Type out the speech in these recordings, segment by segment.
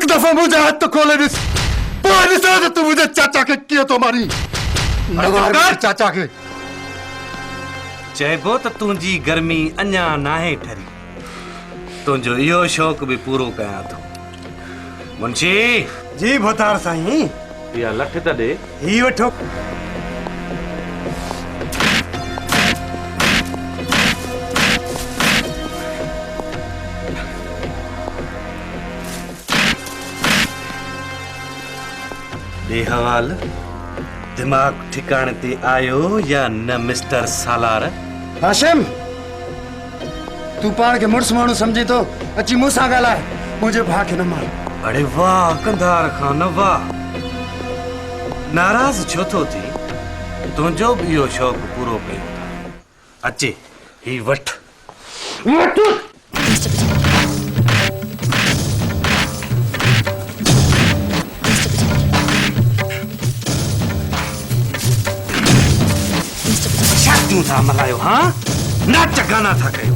एक दफा मुझे हाथ तो खोले दिस तू मुझे चाचा के किया तो मारी चाचा के चइबो त तुंहिंजी गर्मी अञा नाहे ठरी तुंहिंजो इहो शौक़ बि पूरो कयां थो मुंशी जी भोतार साईं इहा लठ त ॾे ही वठो बे हवाल दिमाग ठिकाने ते आयो या न मिस्टर सालार हाशिम तू पाण के मुड़स माण्हू समझी तो अची मूंसां ॻाल्हाए मुंहिंजे भाउ खे न मार अरे वाह कंधार खान वाह नाराज़ छो थो थी तुंहिंजो बि इहो शौक़ु पूरो कयूं था अचे ही वठ शादियूं था मल्हायो हाँ नाच गाना था कयो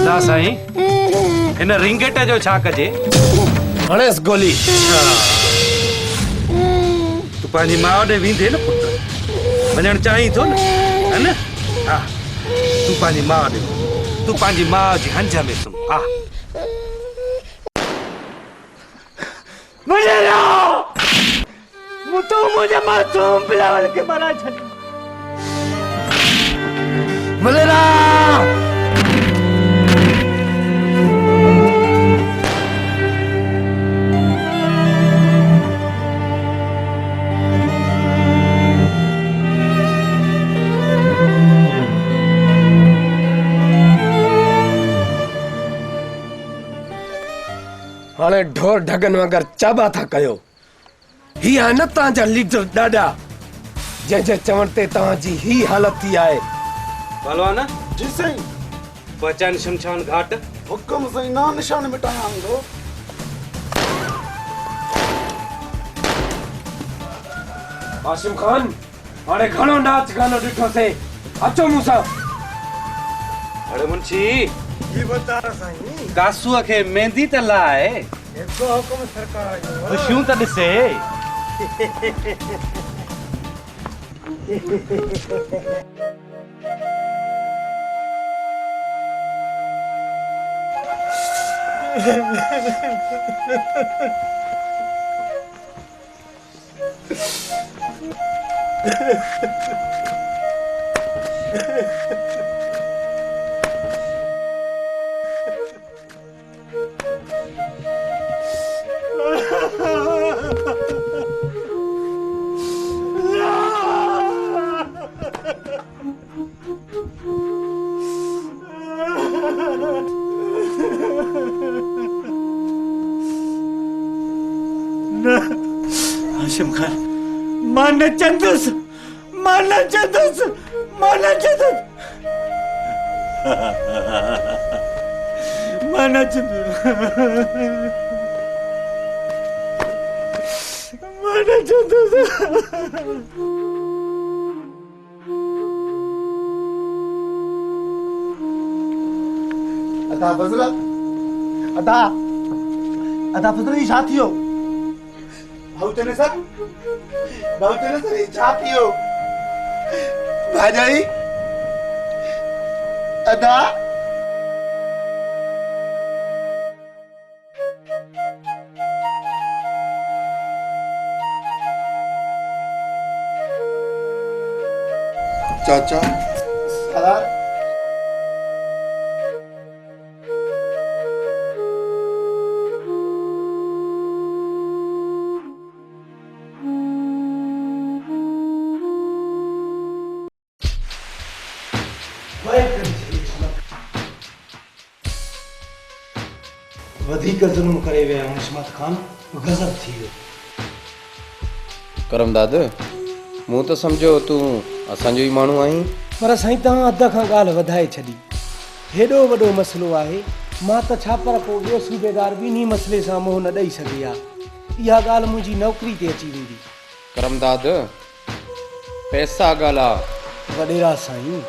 दादा साईं इन रिंगेट जो छा कजे हणेस गोली तू पंहिंजी माउ ॾे वेंदे न पुट वञणु चाहीं थो न है न हा तू पंहिंजी माउ ॾे तू पंहिंजी माउ जी हंज में सुम हा मुझे मासूम बिलावल के मारा छड़ी मलेरा हाणे ढोर ढगन वगर चाबा था कयो ही आहे न तव्हांजा लीडर ॾाढा जंहिंजे चवण ते तव्हांजी ही हालत थी आहे पहलवान जी साईं पहचान शमशान घाट हुक्म साईं ना निशान मिटायांगो हाशिम खान हाणे घणो नाच गानो ॾिठोसीं अचो मूंसां अरे मुंशी जी भोतार साईं कासूअ खे मेहंदी त लाए हिकु हुक्म सरकार जो ख़ुशियूं त ॾिसे हाशिम खान माना चंदुस माना चंदुस माना चंदुस माना चंदुस माना चंदुस अदा बजला अदा अदा बजला ही साथियो भाऊचने सर ही साथियो भाजाई अदा चाचा सलार वधिक जुल्म करे विया हिस्मत खान गजब थी वियो करम दाद मूं त सम्झो तूं असांजो ई माण्हू आहीं पर साईं तव्हां अध खां ॻाल्हि वधाए छॾी हेॾो वॾो मसइलो आहे मां त छा पर को ॿियो सूबेदार बि इन मसइले सां मुंहुं न ॾेई सघे हा इहा ॻाल्हि मुंहिंजी नौकरी ते अची वेंदी करमदाद पैसा ॻाल्हा। वॾेरा साईं,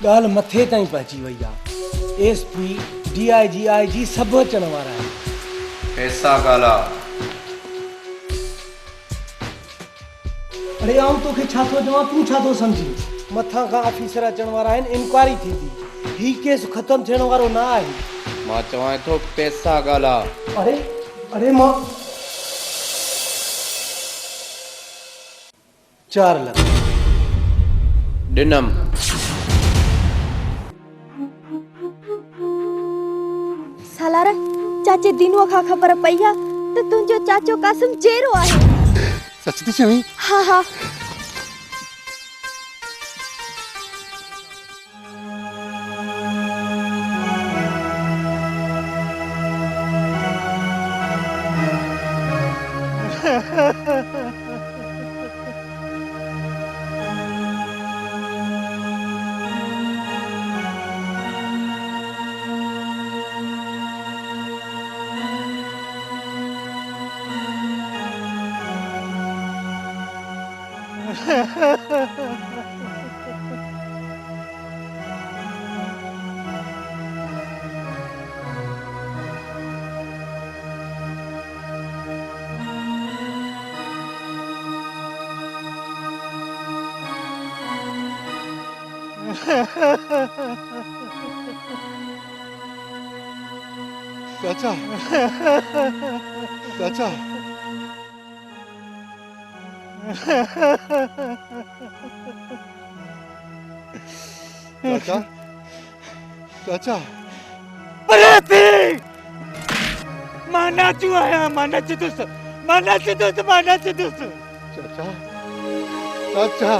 ॻाल्हि मथे ताईं पहुची वई आहे। एसपी DIG IG सभु अचण वारा आहिनि। पैसा ॻाल्हा। अरे आऊं तोखे छा थो चवां, तूं छा थो सम्झी? मथां खां ऑफिसर अचण वारा आहिनि, इंक्वायरी थींदी। ही केस ख़तमु थियण वारो न आहे। मां चवां थो पैसा ॻाल्हा। अरे अरे मां 4 लख ॾिनम। सालार चाचे दीनुअ खां ख़बर पई आहे त तुंहिंजो चाचो कासिम जेरो आहे। सच थी चवीं? हा हा। चाचा, चाचा, चाचा, चाचा। मां नाचू आया, मां नचदुस, मां नचदुस, मां नचदुस। चाचा, चाचा।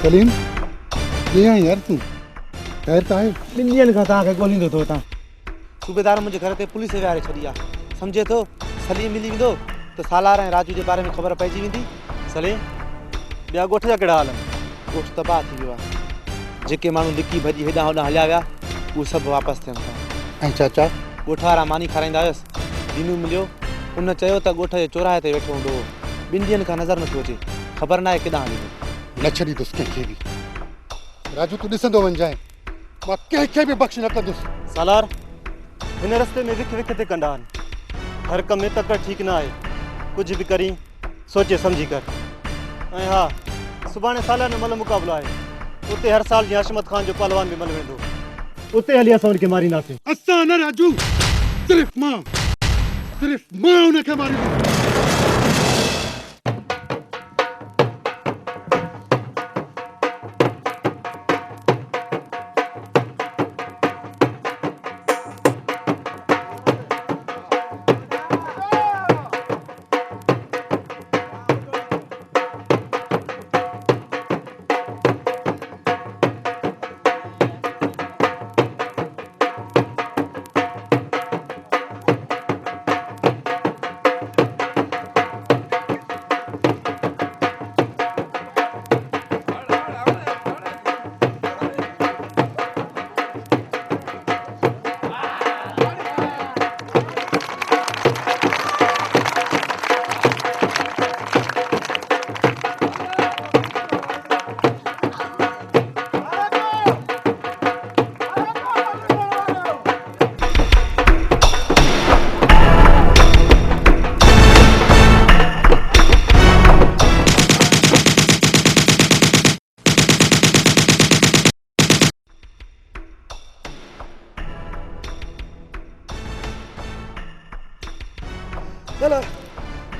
सलीम, कीअं आहीं यार तूं? ख़ैर त आहे? 2 ॾींहंनि खां तव्हांखे ॻोल्हींदो थो हितां। सूबेदार मुंहिंजे घर ते पुलिस विहारे छॾी आहे। सम्झे थो सलीम मिली वेंदो त सालार ऐं राजू जे बारे में ख़बर पइजी वेंदी। सलीम, ॿिया ॻोठ जा कहिड़ा हाल आहिनि? ॻोठ तबाह थी वियो आहे। जेके माण्हू लिकी भॼी हेॾां होॾां हलिया विया उहे सभु वापसि थियनि था। ऐं चाचा? ॻोठ वारा मानी खाराईंदा हुयसि। दीनू मिलियो, उन चयो त ॻोठ जे चौराहे ते वेठो हूंदो हो। 2 ॾींहंनि खां नज़र नथो अचे। ख़बर न आहे केॾां हली वियो। न छॾींदुसि कंहिंखे बि। राजू तूं ॾिसंदो वञजांइ, मां कंहिंखे बि बख़्श न कंदुसि। सालार, हिन रस्ते में विख विख ते कंदा आहिनि। हर कम में तकड़ ठीकु न आहे। कुझु बि करी सोचे सम्झी कर। ऐं हा, सुभाणे सालाना मल मुक़ाबिलो आहे। उते हर साल जी हशमत ख़ान जो पहलवान बि मल वेंदो। उते हली असां उनखे मारींदासीं। असां न राजू, सिर्फ़ मां। सिर्फ मैं उनखे मारींदुसि।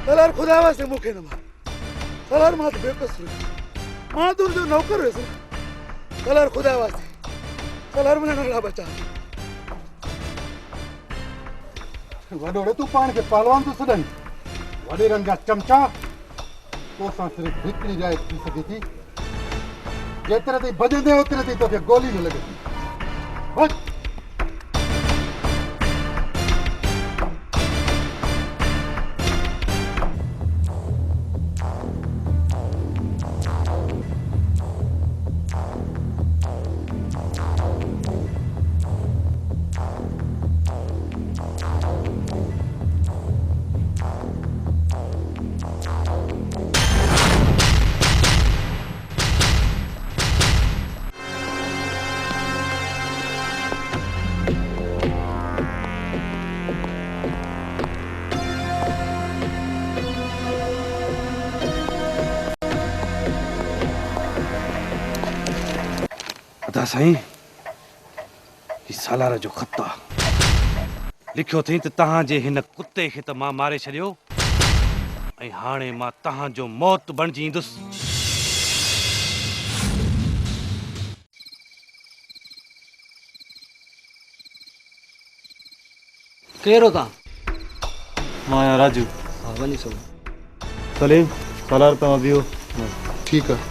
सलार खुदा वास्ते मूंखे न मार। सलार मां त बेकसूर मां तुंहिंजो नौकर हुयसि। सलार खुदा वास्ते सलार मुंहिंजा नंढड़ा बचा। वॾोड़े तूं पाण खे पहलवान थो सॾाई। वॾे रंग जा चमचा तोसां सिर्फ़ु हिकिड़ी जाइ थी सघे थी। जेतिरे ताईं भॼंदे ओतिरे ताईं तोखे गोली न लॻे थी। भॼ। अदा साईं ही सालार जो खत आहे। लिखियो अथई त तव्हांजे हिन कुते खे त मां मारे छॾियो ऐं हाणे मां तव्हांजो मौत बणिजी ईंदुसि। केरु तव्हां? मां आहियां राजू। हा वञी सघो। सलीम सालार तव्हां बीहो। ठीकु आहे।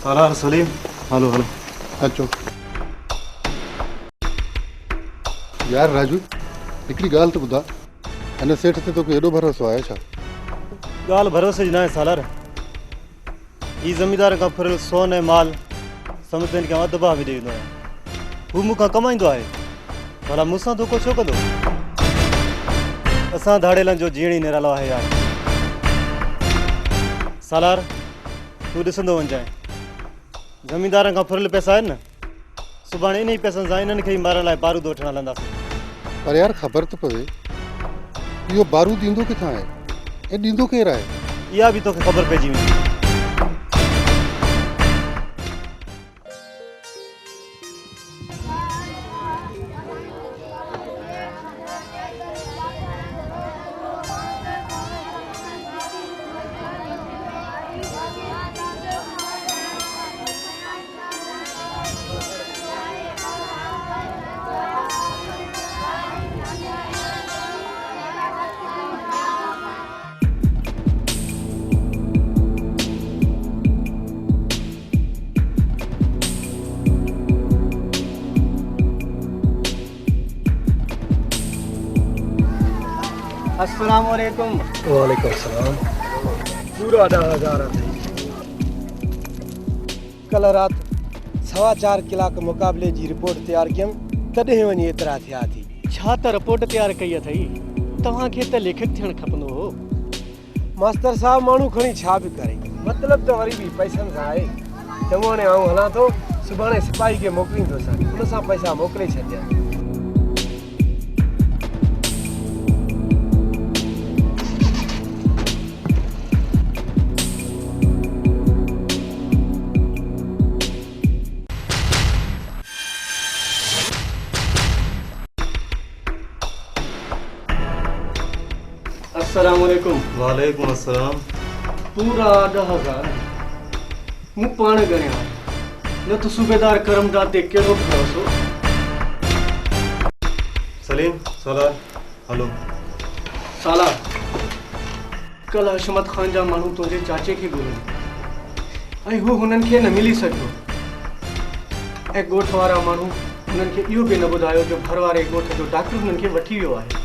सालार सलीम हलो हलो अचो। यार राजू हिकिड़ी ॻाल्हि त ॿुधा। हिन सेठ ते तोखे एॾो भरोसो आहे छा? ॻाल्हि भरोसे जी न आहे सालार। ही ज़मींदार खां फुरियल सोन ऐं माल समुझनि खे अधु भाव में ॾेई वेंदो आहियां। हू मूंखां कमाईंदो आहे भला मूंसां धोखो छो कंदो? असां धाड़ेलनि जो जीअण ई निरालो आहे यार। सालार तूं ॾिसंदो वञजांइ ज़मींदारनि खां फुरियल पैसा आहिनि न, सुभाणे इन ई पैसनि सां इन्हनि खे ई मारण लाइ बारूद वठणु हलंदासीं। पर यार ख़बर त पवे इहो बारूद ईंदो किथां आहे ऐं ॾींदो केरु आहे? इहा बि तोखे ख़बर पइजी वेंदी। अस्सलाम वालेकुम। वालेकुम सलाम। पूरा 10,000 कल रात 4.25 कलाक मुक़ाबले जी रिपोर्ट तैयार कयमि तॾहिं वञी एतिरा थिया थी। छा त रिपोर्ट तैयार कई अथई? तव्हांखे त लेखक थियणु खपंदो हो। मास्टर साहब माण्हू खणी छा बि करे, मतिलब त वरी बि पैसनि सां आहे। चङो हाणे आउं हलां थो, सुभाणे सिपाही खे मोकिलींदोसां, हुन सां पैसा मोकिले छॾिया। अस्सलाम वालेकुम। वालेकुम अस्सलाम। पूरा 10,000 मूं पाण गणिया न तो सूबेदार करमदाद ते कहिड़ो भरोसो। सलीम सालार हलो। सालार कल हशमत खान जा माण्हू तुंहिंजे चाचे खे ॻोल्हनि ऐं हू हुननि खे न मिली सघियो ऐं ॻोठ वारा माण्हू हुननि खे इहो बि न ॿुधायो जो घर वारे ॻोठ जो डॉक्टर हुननि खे वठी वियो आहे।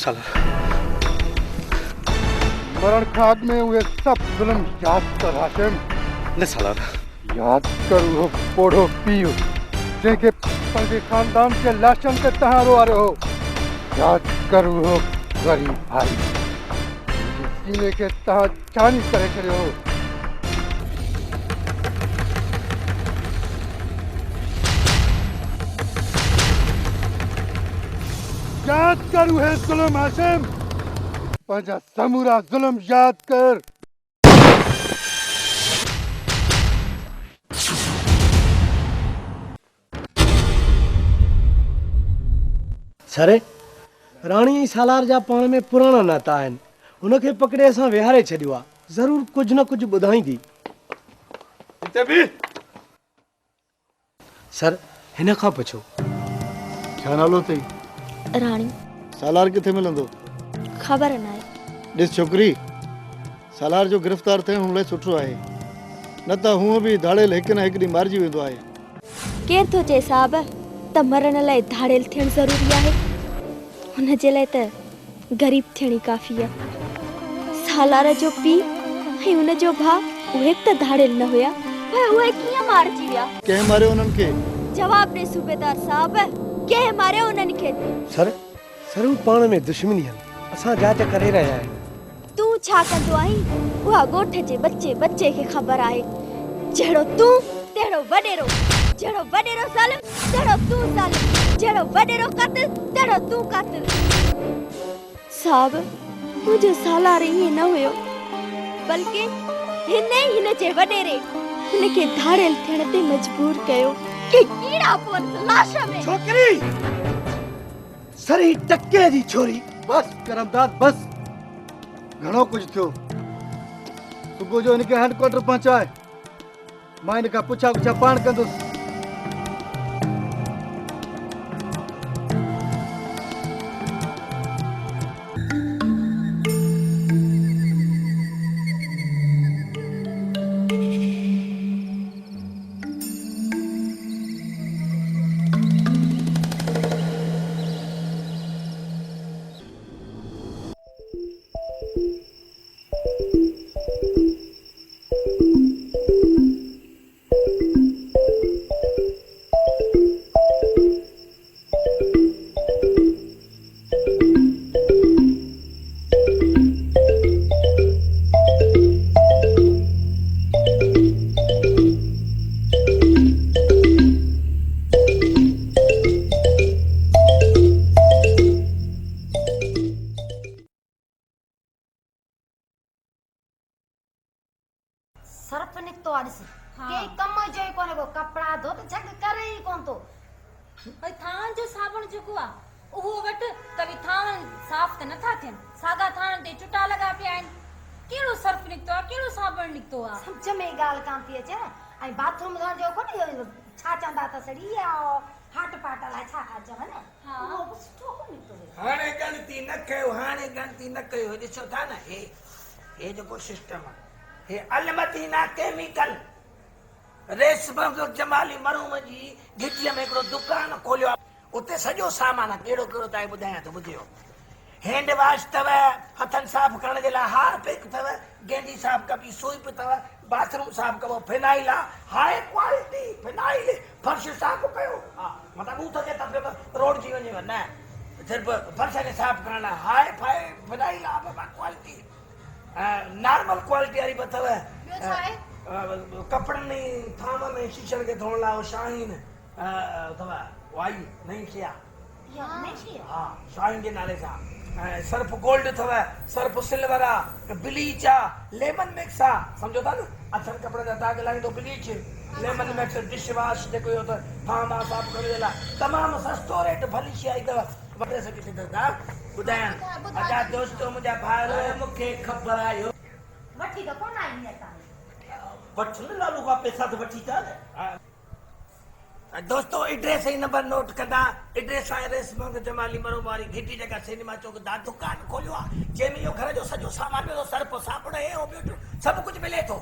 साला मरण खां अॻु में उहे सभु ज़ुल्म यादि कर हाशिम। न सालार यादि कर उहो पोढ़ो पीउ जंहिंखे पंहिंजे ख़ानदान जे लाशनि ते तव्हां रोआरियो हो। यादि कर उहो ग़रीब भाई सीने खे तव्हां छानी करे छॾियो हो। यादि कर उहे ज़ुल्म हाशिम, पंहिंजा समूरा ज़ुल्म यादि कर। सरे राणी ऐं सालार जा पाण में पुराणा नाता आहिनि। हुनखे पकड़े असां विहारे छॾियो आहे। ज़रूरु कुझु न कुझु ॿुधाईंदी। सर हिन खां पुछो। छा नालो अथई? राणी सालार किथे मिलंदो? ख़बर न आहे। ॾिस छोकिरी, सालार जो गिरफ़्तार थियण हुन लाइ सुठो आहे, न त हूअं बि धाड़ेल हिकु न हिकु ॾींहुं मारिजी वेंदो आहे। केरु थो चए साहब त मरण लाइ धाड़ेल थियणु ज़रूरी आहे? हुन जे लाइ त ग़रीब थियणी काफ़ी आहे। सालार जो पीउ ऐं हुन जो भाउ उहे त धाड़ेल न हुया, पर उहे कीअं मारिजी विया? कंहिं मारियो उन्हनि खे? जवाब ॾे सूबेदार साहब, कंहिं मारियो उन्हनि खे? सर सर हू पाण में दुश्मनी आहिनि। असां जांच करे रहिया आहियूं। तूं छा कंदो आहीं? उहा ॻोठ जे बच्चे खे ख़बर आहे। जहिड़ो तूं तहिड़ो वॾेरो, जहिड़ो वॾेरो ज़ालिम तहिड़ो तूं ज़ालिम, जहिड़ो वॾेरो क़ातिल तहिड़ो तूं क़ातिल। साहब मुंहिंजो सालार ईअं न हुयो, बल्कि हिन जे वॾेरे हुनखे धाड़ेल थियण ते मजबूर कयो कि कीड़ा पवनि लाश में। छोकिरी सरी टके जी छोरी। बस करमदाद बस, घणो कुझु थियो। सुबुह जो हिनखे हेडक्वार्टर पहुचाए, मां हिन खां पुछा पुछा पाण कंदुसि। सर्फ निकतो आड़िस के कम जो कोने को कपड़ा धो तो झग करे ही कोन तो भाई थान जो साबुण जेको आ उहो वट कभी थान साफ त नथा थियन, सागा थान ते चुटा लगा पिया आहिनि। केड़ो सर्फ निकतो आ, केड़ो साबुण निकतो आ? समझ में गाल कान थी अचे न। आई बाथरूम धोण जो कोने छा चंदा त सड़ी आ हाट पाट ला छा खा चवन हां वो सुठो को निकतो हाणे गणती न कयो, हाणे गणती न कयो। ॾिसो था न हे जेको सिस्टम आहे, हे अलमदीना केमिकल रेशम जमाली मरूम जी घिटीअ में हिकिड़ो दुकान खोलियो आहे। उते सॼो सामान आहे, कहिड़ो कहिड़ो तव्हांखे ॿुधायां थो ॿुधियो। हैंड वॉश अथव, हथनि साफ़ करण जे लाइ हारपिक अथव, गेंडी साफ़ कबी सूप अथव, बाथरूम साफ़ कबो फिनाइल आहे, हाई क्वालिटी फिनाइल। फर्श साफ़ कयो, हा मतिलबु ॿूथ खे त रोड जी वञेव न, सिर्फ़ु फर्श खे साफ़ करण लाइ हाई फाई फिनाइल आहे बाबा क्वालिटी। नॉर्मल क्वालिटी वारी बि अथव, कपिड़नि में थाम में शीशनि खे धोअण लाइ शाहीन अथव, वाई नई शइ आहे, हा शाहीन जे नाले सां। सर्फ गोल्ड अथव, सर्फ सिल्वर आहे, ब्लीच आहे, लेमन मिक्स आहे, सम्झो था न, अछनि कपिड़े जा दाग लाहींदो bleach, lemon mix dish wash जेको इहो त थाम आहे साफ़ करण जे लाइ तमामु सस्तो रेट भली शइ आई अथव। वठे सघे था ॿुधायां, अछा दोस्तो मुंहिंजा भाउर मूंखे ख़बर आहे वठी त कोन आई वठ न लालू खां पैसा त वठी था न। दोस्तो एड्रेस ही नंबर नोट कंदा, एड्रेस आहे रेशम जमाली मरूम वारी घिटी जगह सिनेमा चौक दा दुकान खोलियो आहे, जंहिंमें इहो घर जो सॼो सामान मिलो, सर्फ साबुण ऐं ॿियो सभु कुझु मिले थो।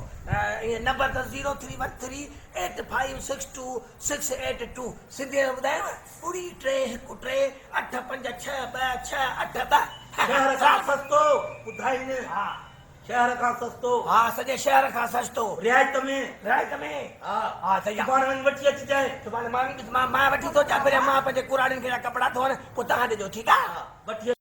नंबर त 03138562 सिंधी में ॿुधायांव, 31313856262। शहर खां सस्तो ॿुधाईनि, हा शहर खां सस्तो, हा सॼे शहर खां सस्तो, रियायत में हा हा सही आहे। सुभाणे वञी वठी अची जाए, सुभाणे मां वठी थो अचां, पहिरियों मां पंहिंजे कुराड़ियुनि खे कपिड़ा धोअण, पोइ तव्हां ॾिजो, ठीकु आहे वठी।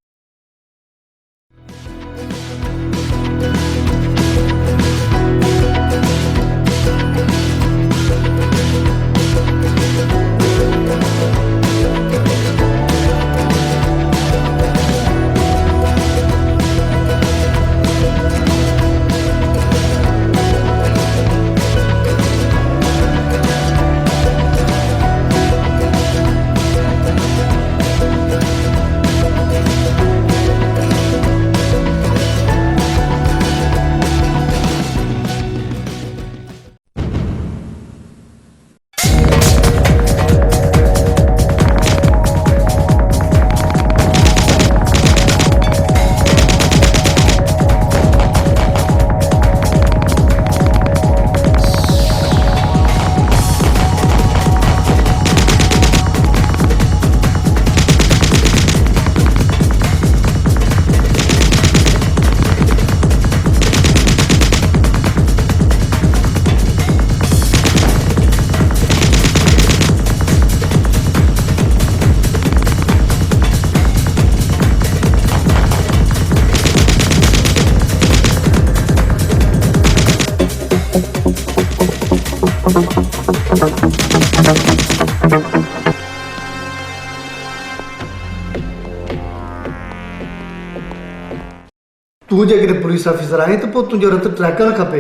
तू जेकॾहिं पुलिस ऑफिसर आहीं त पोइ तुंहिंजो रत टहिकणु खपे।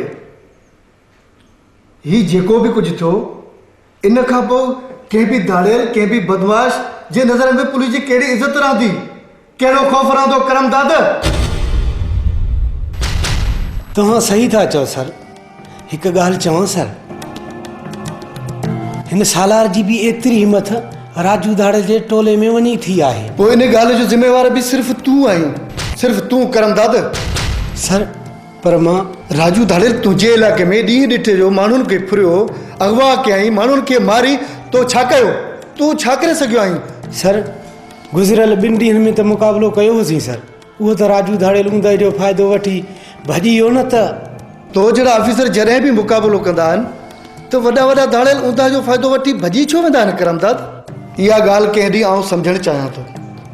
ही जेको बि कुझु थियो, इन खां पोइ कंहिं बि दाड़ियल, कंहिं बि बदमाश जे नज़र में पुलिस जी कहिड़ी इज़त रहंदी, कहिड़ो ख़ौफ़ रहंदो करमदाद। तव्हां सही था चओ सर। हिकु ॻाल्हि चवां सर, हिन सालार जी बि एतिरी हिमत राजू दाड़े जे टोले में वञी थी आहे। पोइ इन ॻाल्हि जो ज़िम्मेवार बि सिर्फ़ु तूं आहीं, सिर्फ़ु तूं करमदाद। सर पर मां राजू दाड़े तुंहिंजे इलाइक़े में ॾींहुं ॾिठे जो माण्हुनि खे फुरियो, अगवा कयईं, माण्हुनि खे मारी, तो छा कयो? तूं छा करे सघियो आहीं? सर गुज़िरियल 2 ॾींहंनि में त मुक़ाबिलो कयो हुसीं सर, उहो त राजू दाड़े ऊंदहि जो फ़ाइदो वठी भॼी वियो न। त तो जहिड़ा ऑफिसर जॾहिं बि मुक़ाबिलो कंदा आहिनि त वॾा वॾा दाड़ियल ऊंदहि जो फ़ाइदो वठी भॼी छो वेंदा आहिनि करमदाद? इहा ॻाल्हि कंहिं ॾींहुं आउं सम्झणु चाहियां थो।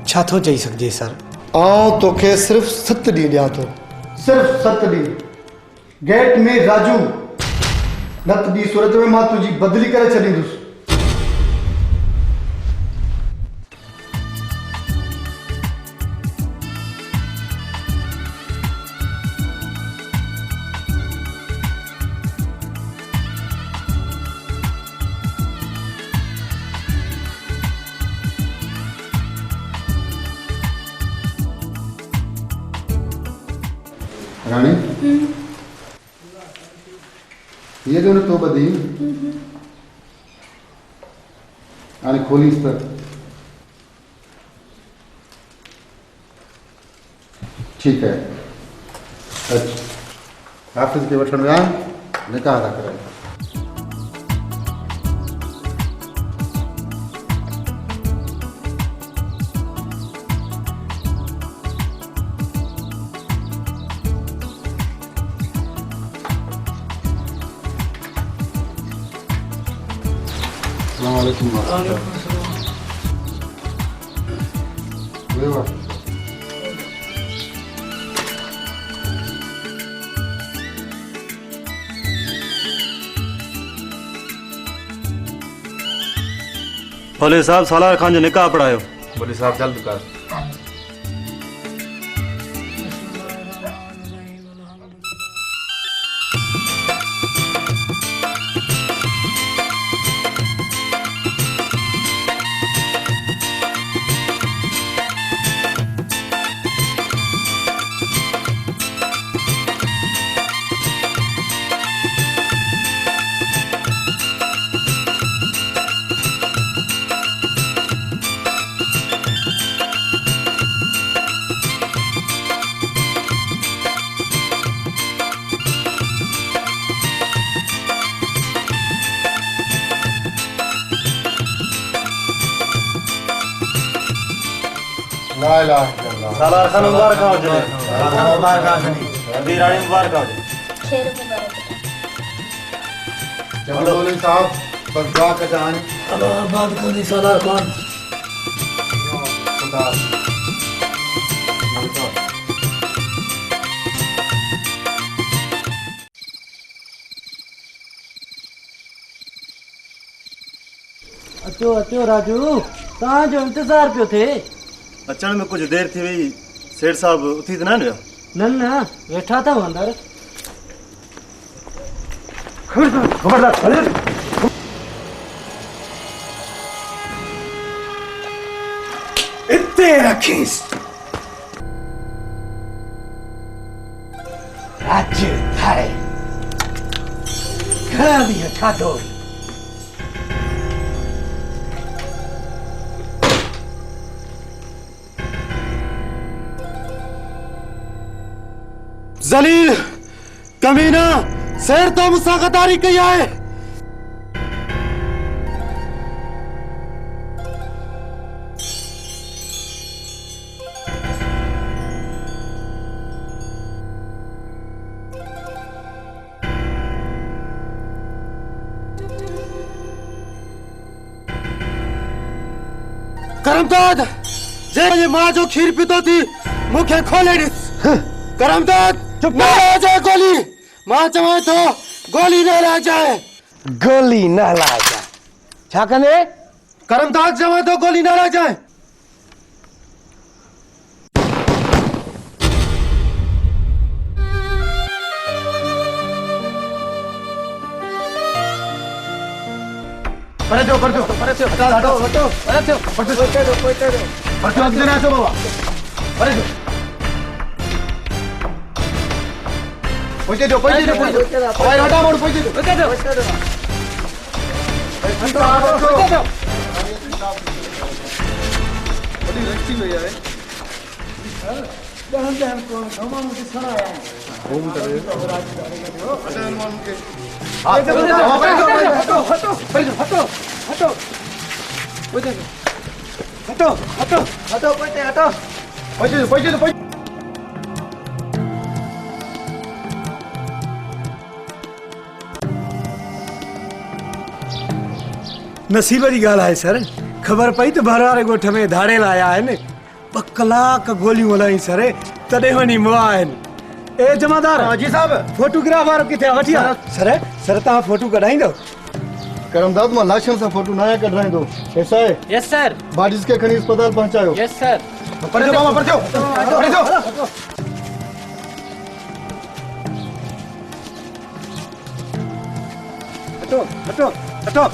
छा थो चई सघिजे सर? आउं तोखे सिर्फ़ु 7 ॾींहं ॾियां थो, सिर्फ़ु 7 ॾींहं। गेट में राजू, न त ॿी सूरत में मां तुंहिंजी बदिली करे छॾींदुसि। राणी ये जो तो बदी हाणे खोलीस त ठीक है। अच्छा ऑफिस के वठण विया निकाह था कराए। भोले साहब सालार खान जो निकाह पढ़ायो। बोले साहब जल्द कर। ला इलाहा इल्लल्लाह। सालार खान मुबारक हो जले। मुबारक हो जले। अभी रानी मुबारक हो जले। खैर मुबारक। चलो बोले साहब बस दुआ का जान। अल्लाह बात कर दी सालार खान। खुदा अचो अचो राजू, तव्हां जो इंतज़ार पियो थिए। अचण में कुछ देर थी वई, सेठ साहब उथी त न विया? न न, वेठा अथव अंदरि। इतने रखीस राज्य थारे घणा ॾींहं खाधो। जलील कमीना शेर तो मुझसे गद्दारी कई है। करमदाद जे मां जो खीर पीतो थी मुखे खोले ॾिस। करमदाद चुप न जाए गोली। मां चवे तो गोली न ला जाए। गोली न ला जाए छा कंदे? करमदाद चवे तो गोली न ला जाए। पर जो हटो हटो पर जो अगले ना चो बाबा पर जो हवाई हटा मोड़ पहुंचे दो बड़ी रखी हुई है नसीब जी ॻाल्हि आहे सर। ख़बर पई त भर वारे ॻोठ में धाड़ेल आया आहिनि। 2 कलाक गोलियूं हलायूं सर, तॾहिं वञी मुआ आहिनि। ए जमादार जी साहब फोटोग्राफ वारो किथे वठी आ? सर सर तव्हां फोटो कढाईंदो? करमदाद मां लाशन सां फोटो नया कढाईंदो। ऐसा है? Yes sir. बारिश के खणी अस्पताल पहुंचायो। Yes sir. पर जो मामा पर जो हटो हटो हटो।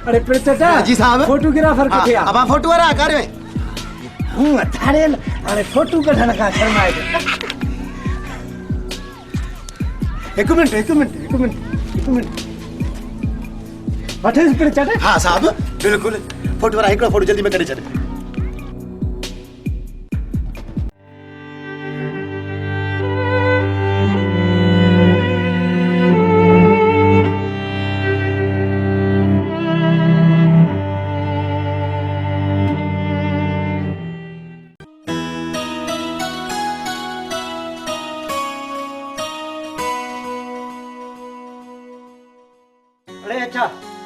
अरे चाचा जी साहब फोटोग्राफर किथे आ? अब फोटो वाला कर वे हूं धाड़ेल अरे फोटो कढण खां शर्माए। एक मिनट वठे पिण चाचा। हां साहब बिल्कुल फोटो वाला हिकड़ो फोटो जल्दी में करे छॾे।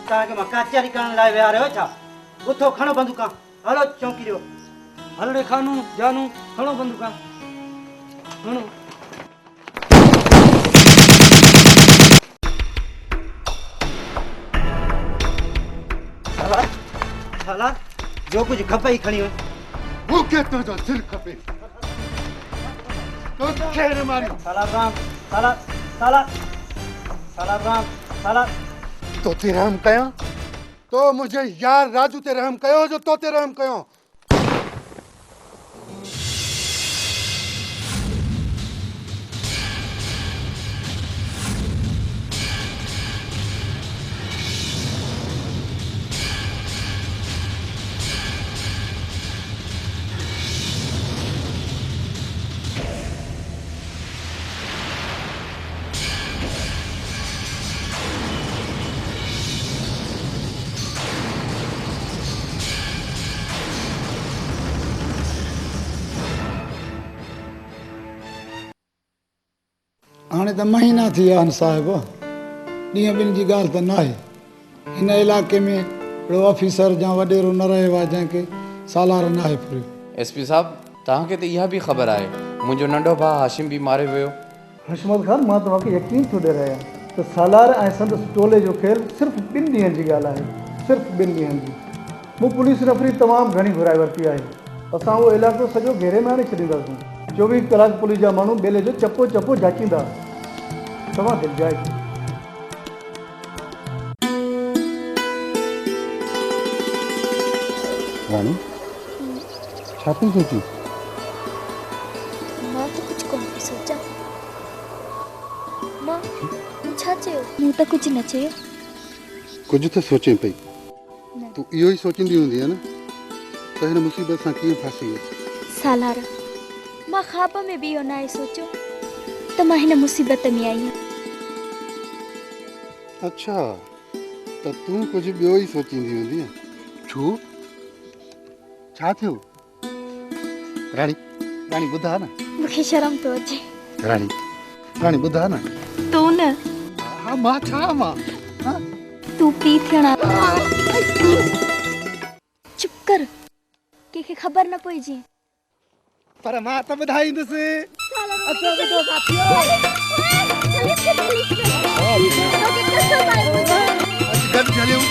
तव्हांखे मां कचहरी करण लाइ विया रहियो छा? उथो खणो बंदूकां, हलो चौकी ॾियो। हल रे खानू जानू खणो बंदूकां, खणो। साला जो कुछ खपे ही खणी वञ। मूंखे तुंहिंजो दिलि खपे। तो खेर मारियो। साला राम, साला साला साला राम, साला तो ते रहम कयां? तो मुझे यार राजू ते रहम कयो जो तो ते रहम कयो। हाणे त महीना थी विया आहिनि साहिबु, ॾींहं ॿिनि जी ॻाल्हि त न आहे। हिन इलाइक़े में अहिड़ो ऑफिसर या वॾेरो न रहियो आहे जंहिंखे सालार न आहे पूरियो। एसपी साहब तव्हांखे त इहा बि ख़बर आहे मुंहिंजो नंढो भाउ हाशिम बि मारे वियो। हशमत ख़ान, मां तव्हांखे यकीन थो ॾियारां त सालार ऐं संदसि टोले जो खेल सिर्फ़ु 2 ॾींहंनि जी ॻाल्हि आहे, सिर्फ़ु 2 ॾींहंनि जी। मूं पुलिस नफ़री तमामु घणी घुराए वरिती आहे। असां उहो इलाइक़ो सॼो घेरे में आणे छॾींदासीं। 24 कलाक पुलिस जा माण्हू बेले जो चपो चपो जाचींदा। तव्हां दिलजाए रानी छा थी सोची? मां तो कुछ कोन पई सोचां। मां छा चयो? मूं त कुछ न चयो। कुछ तो सोचे पई। तू इहो ई सोचींदी हूंदी आहे न त हिन मुसीबत सां कीअं फासी वई। सालार, मां ख़्वाब में बि इहो न आहे सोचियो त मां हिन मुसीबत में आई आहियां। अच्छा त तूं कुझु ॿियो ई सोचींदी हूंदी। छो छा थियो? रानी रानी ॿुधा न। मूंखे शर्म तो अचे। रानी रानी ॿुधा न। तू न। हा मां छा मां तू पी थियणा। चुप कर, कंहिंखे ख़बर न पइजे। पर मां त ॿुधाईंदुसि। अच्छा बेटो साथियो गॾु हलियूं।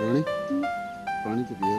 रानी पानी तो पिया।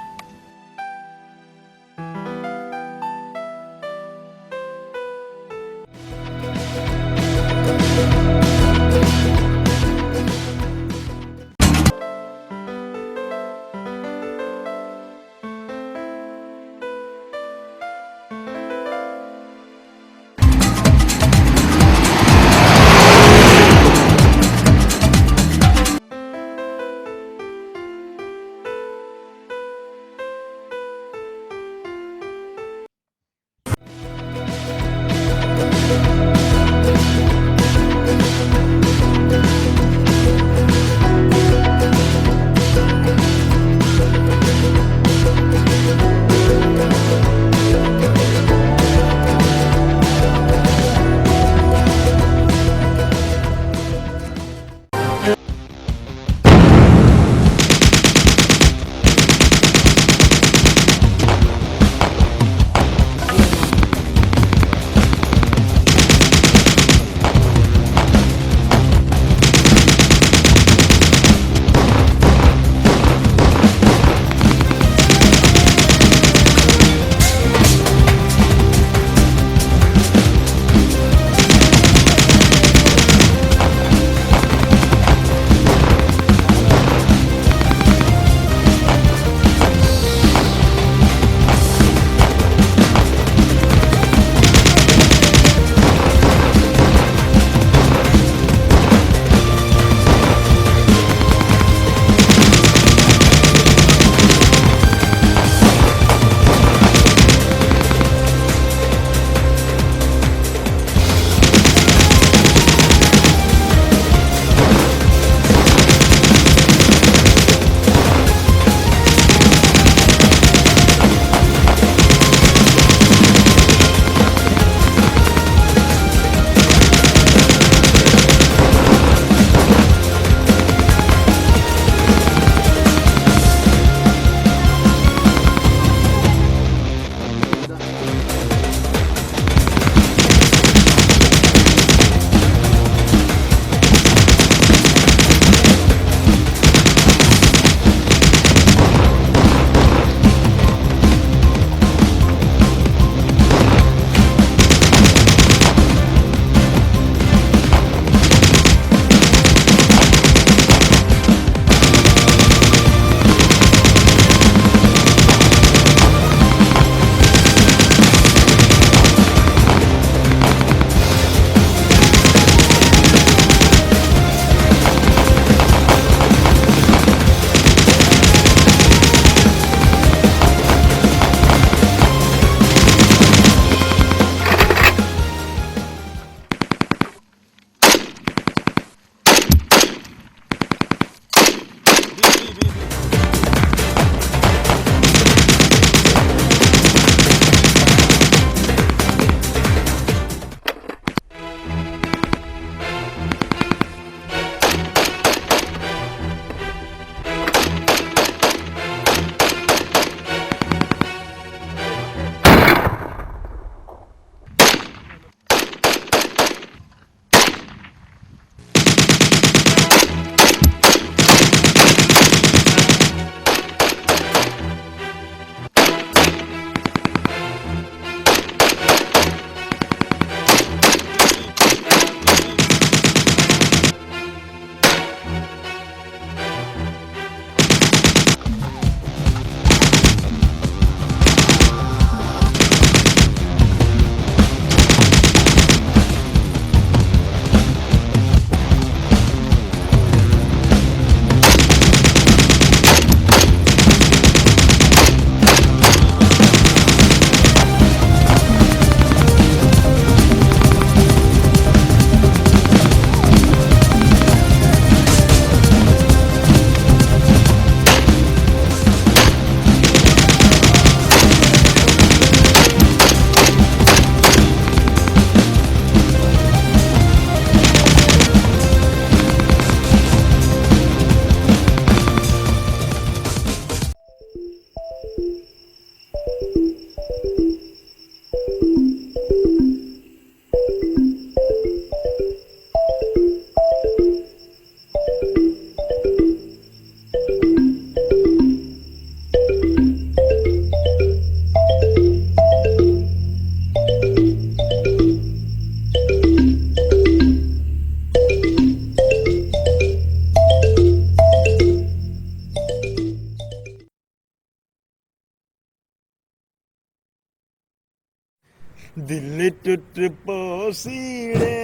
दिल टूट पोसीड़े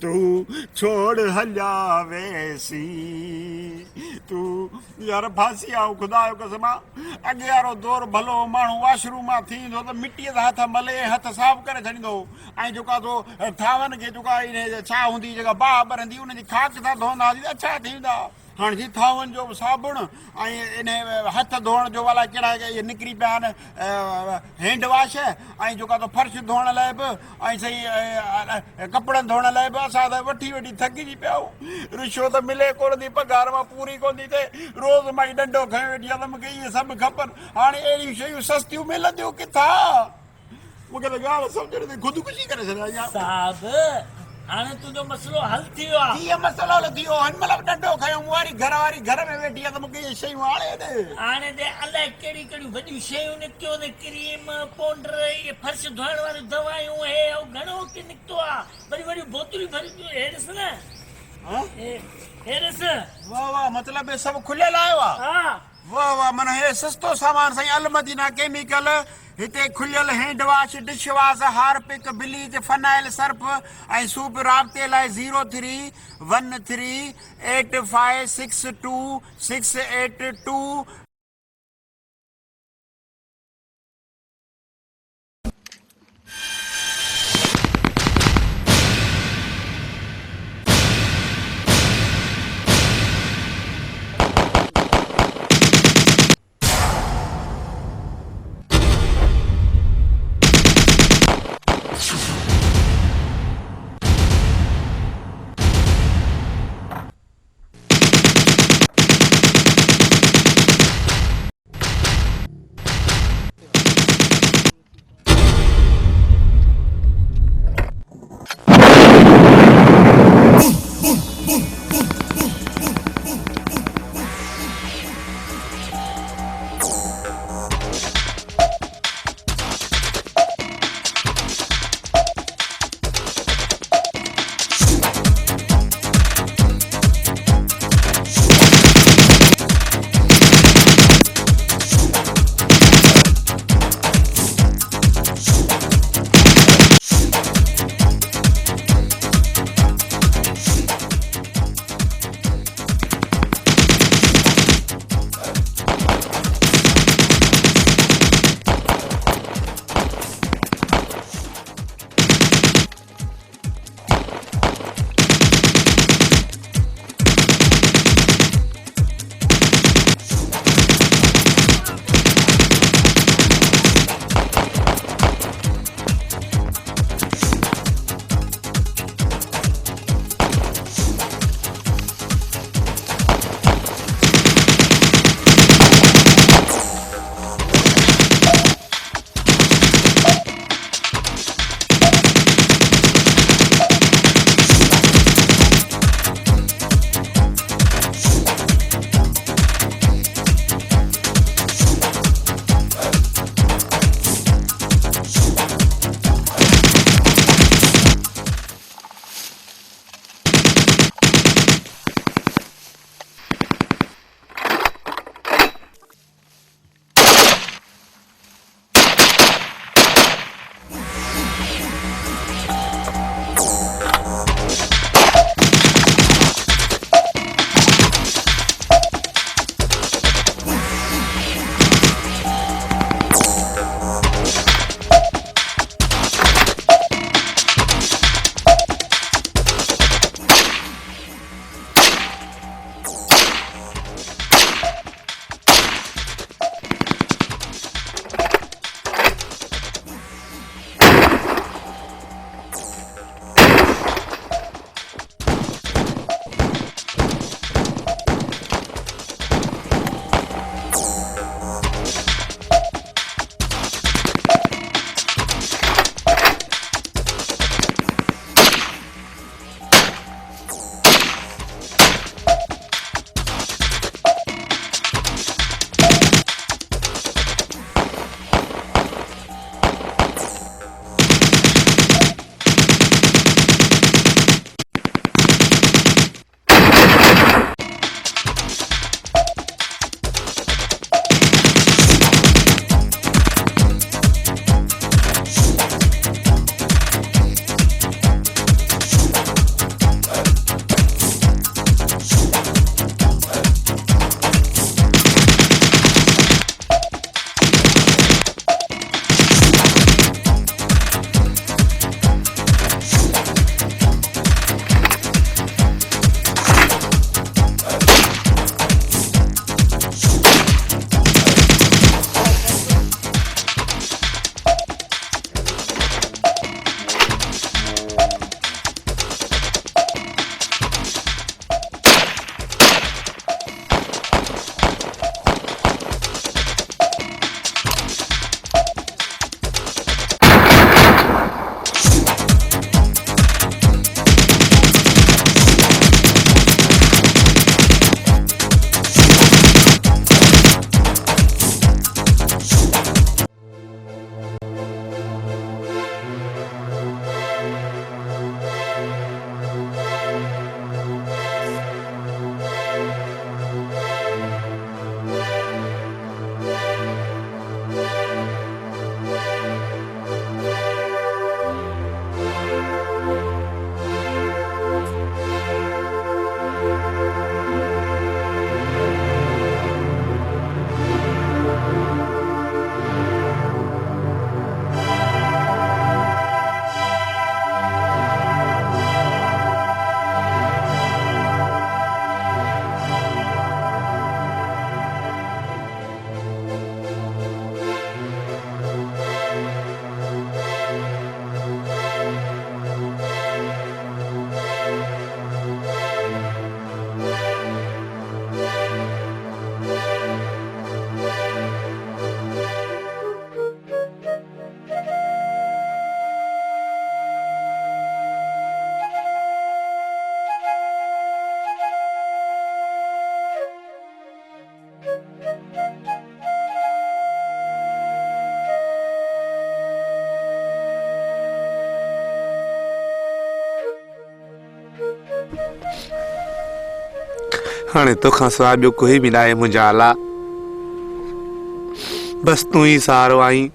तू छोड़ हलिया वेसी तू यार फांसी आओ खुदा जो कसम अॻे वारो दौर भलो माण्हू वॉशरूम मां थींदो त मिटीअ सां हथ मले हथ साफ़ करे छॾींदो ऐं जेका तो थावनि खे जेका इन छा हूंदी जेका बाहि ॿरंदी उनजी खाक सां धोईंदा हुआसीं त अच्छा थींदा हाणे जी थावनि जो साबुण ऐं इन हथ धोअण जो अलाए कहिड़ा इहे निकिरी पिया आहिनि हैंड वॉश ऐं जेका तो फर्श धोअण लाइ बि ऐं सही कपिड़नि धोअण लाइ बि असां त वठी थकिजी पिया आहियूं रिश्वत मिले कोन थी पघार मां पूरी कोन थी थिए रोज़ मां ई डंडो खयो वेठी आहे त मूंखे इहे सभु खपनि हाणे अहिड़ियूं शयूं सस्तियूं मिलंदियूं किथां मूंखे त ॻाल्हि सम्झ नथी ख़ुदकुशी करे छॾिया साहब हाणे तुंहिंजो मसलो हल थी वियो आहे कीअं मसलो हल थी वियो हिन महिल बि डंडो खयो मूं वारी घर में वेठी आहे त मूंखे इहे शयूं आणे ॾे हाणे ते अलाए कहिड़ियूं कहिड़ियूं वॾियूं शयूं निकितियूं आहिनि क्रीम पाउडर इहे फर्श धोइण वारियूं दवायूं हे घणो की निकितो आहे वॾियूं वॾियूं बोतलूं भरियूं हे ॾिस न हे ॾिस वाह वाह मतिलबु हे सभु खुलियल आयो आहे हा वाह वाह माना हे सस्तो सामान साईं अलमदीना केमिकल हिते खुलियल hand wash dish wash Harpic bleach phenyl Surf ऐं सूप राब्ते लाइ 03138562 हाणे तोखां सवाइ ॿियो कोई बि न आहे मुंहिंजा आला। बस तूं ही सहारो आहीं।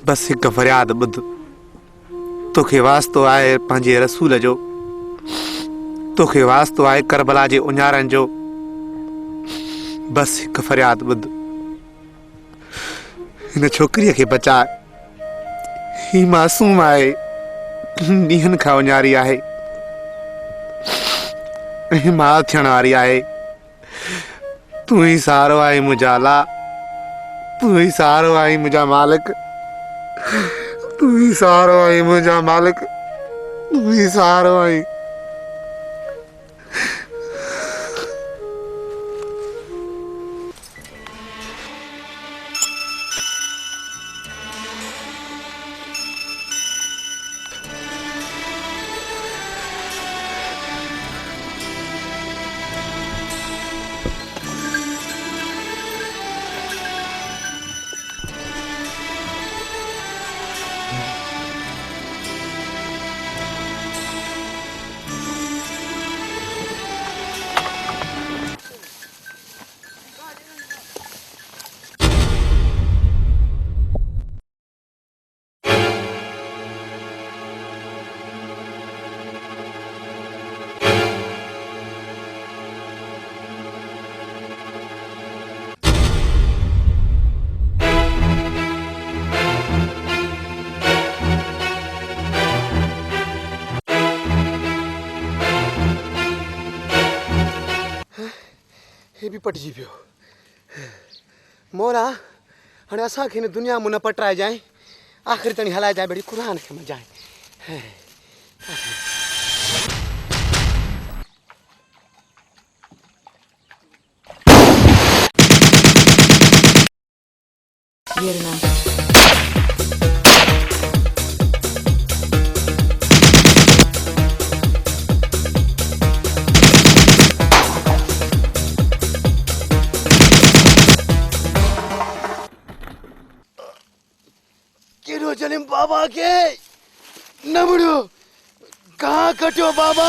बस हिकु फरियाद ॿुध। तोखे वास्तो आहे पंहिंजे रसूल जो, तोखे वास्तो आहे करबला जे उञारनि जो। बस हिकु फरियाद ॿुध। हिन छोकिरीअ खे बचाए। ही मासूम आहे, ॾींहंनि खां उञारी आहे, ऐं मां थियण वारी आहे। तूं ही सहारो आहीं मुंहिंजा अला। तूं ही सहारो आहीं मुंहिंजा मालिक। तूं ही सहारो आहीं मुंहिंजा मालिक। तूं ही सहारो आहीं। हे भी पटिजी पियो। मोरा हाणे असांखे हिन दुनिया में न पटराए जाए, आख़िर ताईं हलाए जाए, बड़ी क़ुरान खे मजाए। केड़ो जलिम बाबा के नमड़ो कहाँ कटियो बाबा।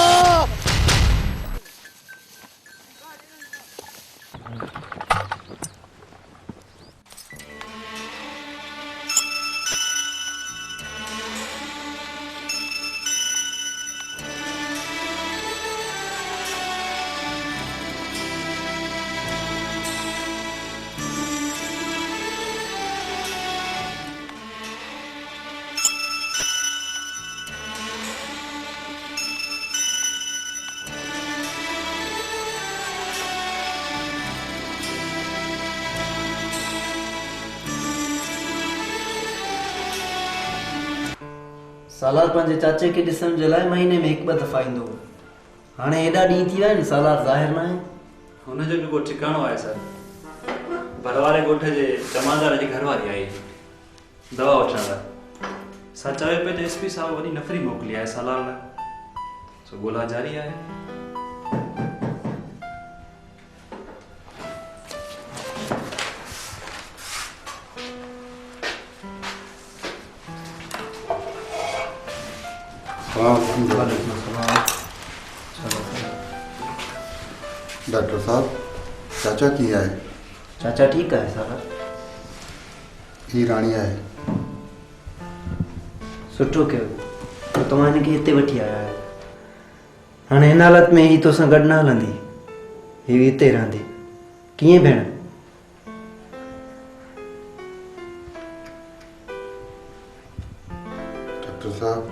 सालार पंहिंजे चाचे खे ॾिसण जे लाइ महीने में हिकु ॿ दफ़ा ईंदो हो। हाणे हेॾा ॾींहं थी विया आहिनि, सालार ज़ाहिर न आहे। हुनजो बि को ठिकाणो आहे सर। भरवारे ॻोठ जे जमादार जी घरवारी आई दवा वठण लाइ। सा चवे पियो त एसपी साहब वॾी नफ़री मोकिली आहे सालार लाइ, सो ॻोल्हा जारी आहे। डॉक्टर साहब, चाचा की है? चाचा ठीक है साला। ही राणी है। सुठो कयो तो तव्हां हिनखे हिते वठी आया आहियो। हाणे हिन हालत में ही तोसां गॾु न हलंदी, ही बि हिते रहंदी। कीअं भेण? डॉक्टर साहब,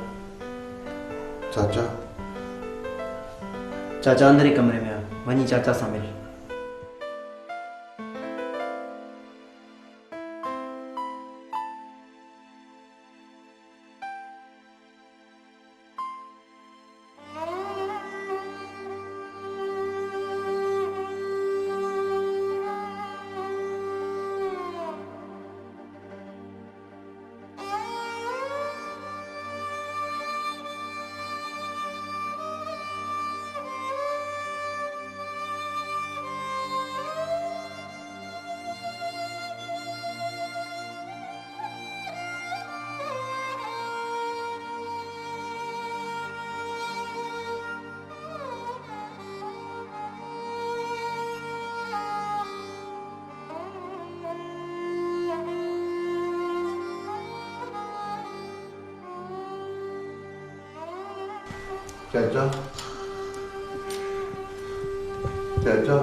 चाचा चाचा अंदर ही कमरे में आ, वञी चाचा सां मिल। चाचा चाचा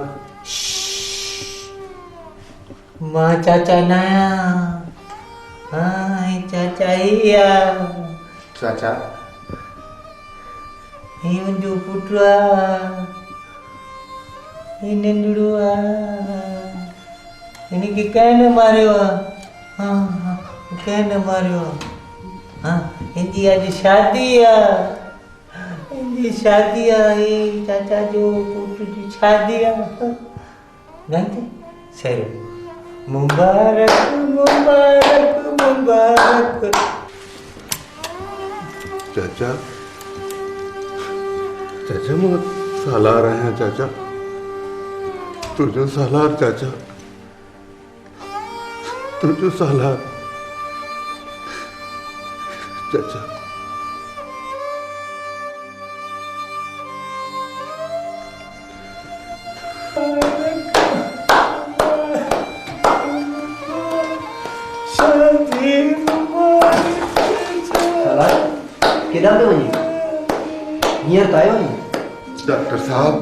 मां चाचा नया हाँ चाचा हिया चाचा ही मुंहिंजो पुटु आहे ही नंढड़ो आहे हिनखे कंहिं न मारियो आहे हाँ हाँ कंहिं न मारियो आहे हाँ हिनजी अॼु शादी आहे हिनजी शादी आहे चाचा जो पुट जी शादी आहे गंद सर मुबारक मुबारक मुबारक चाचा चाचा मैं सालार हैं चाचा तुझो सालार चाचा तुझो सालार चाचा केॾा पियो वञे हींअर त आयो आहीं डॉक्टर साहब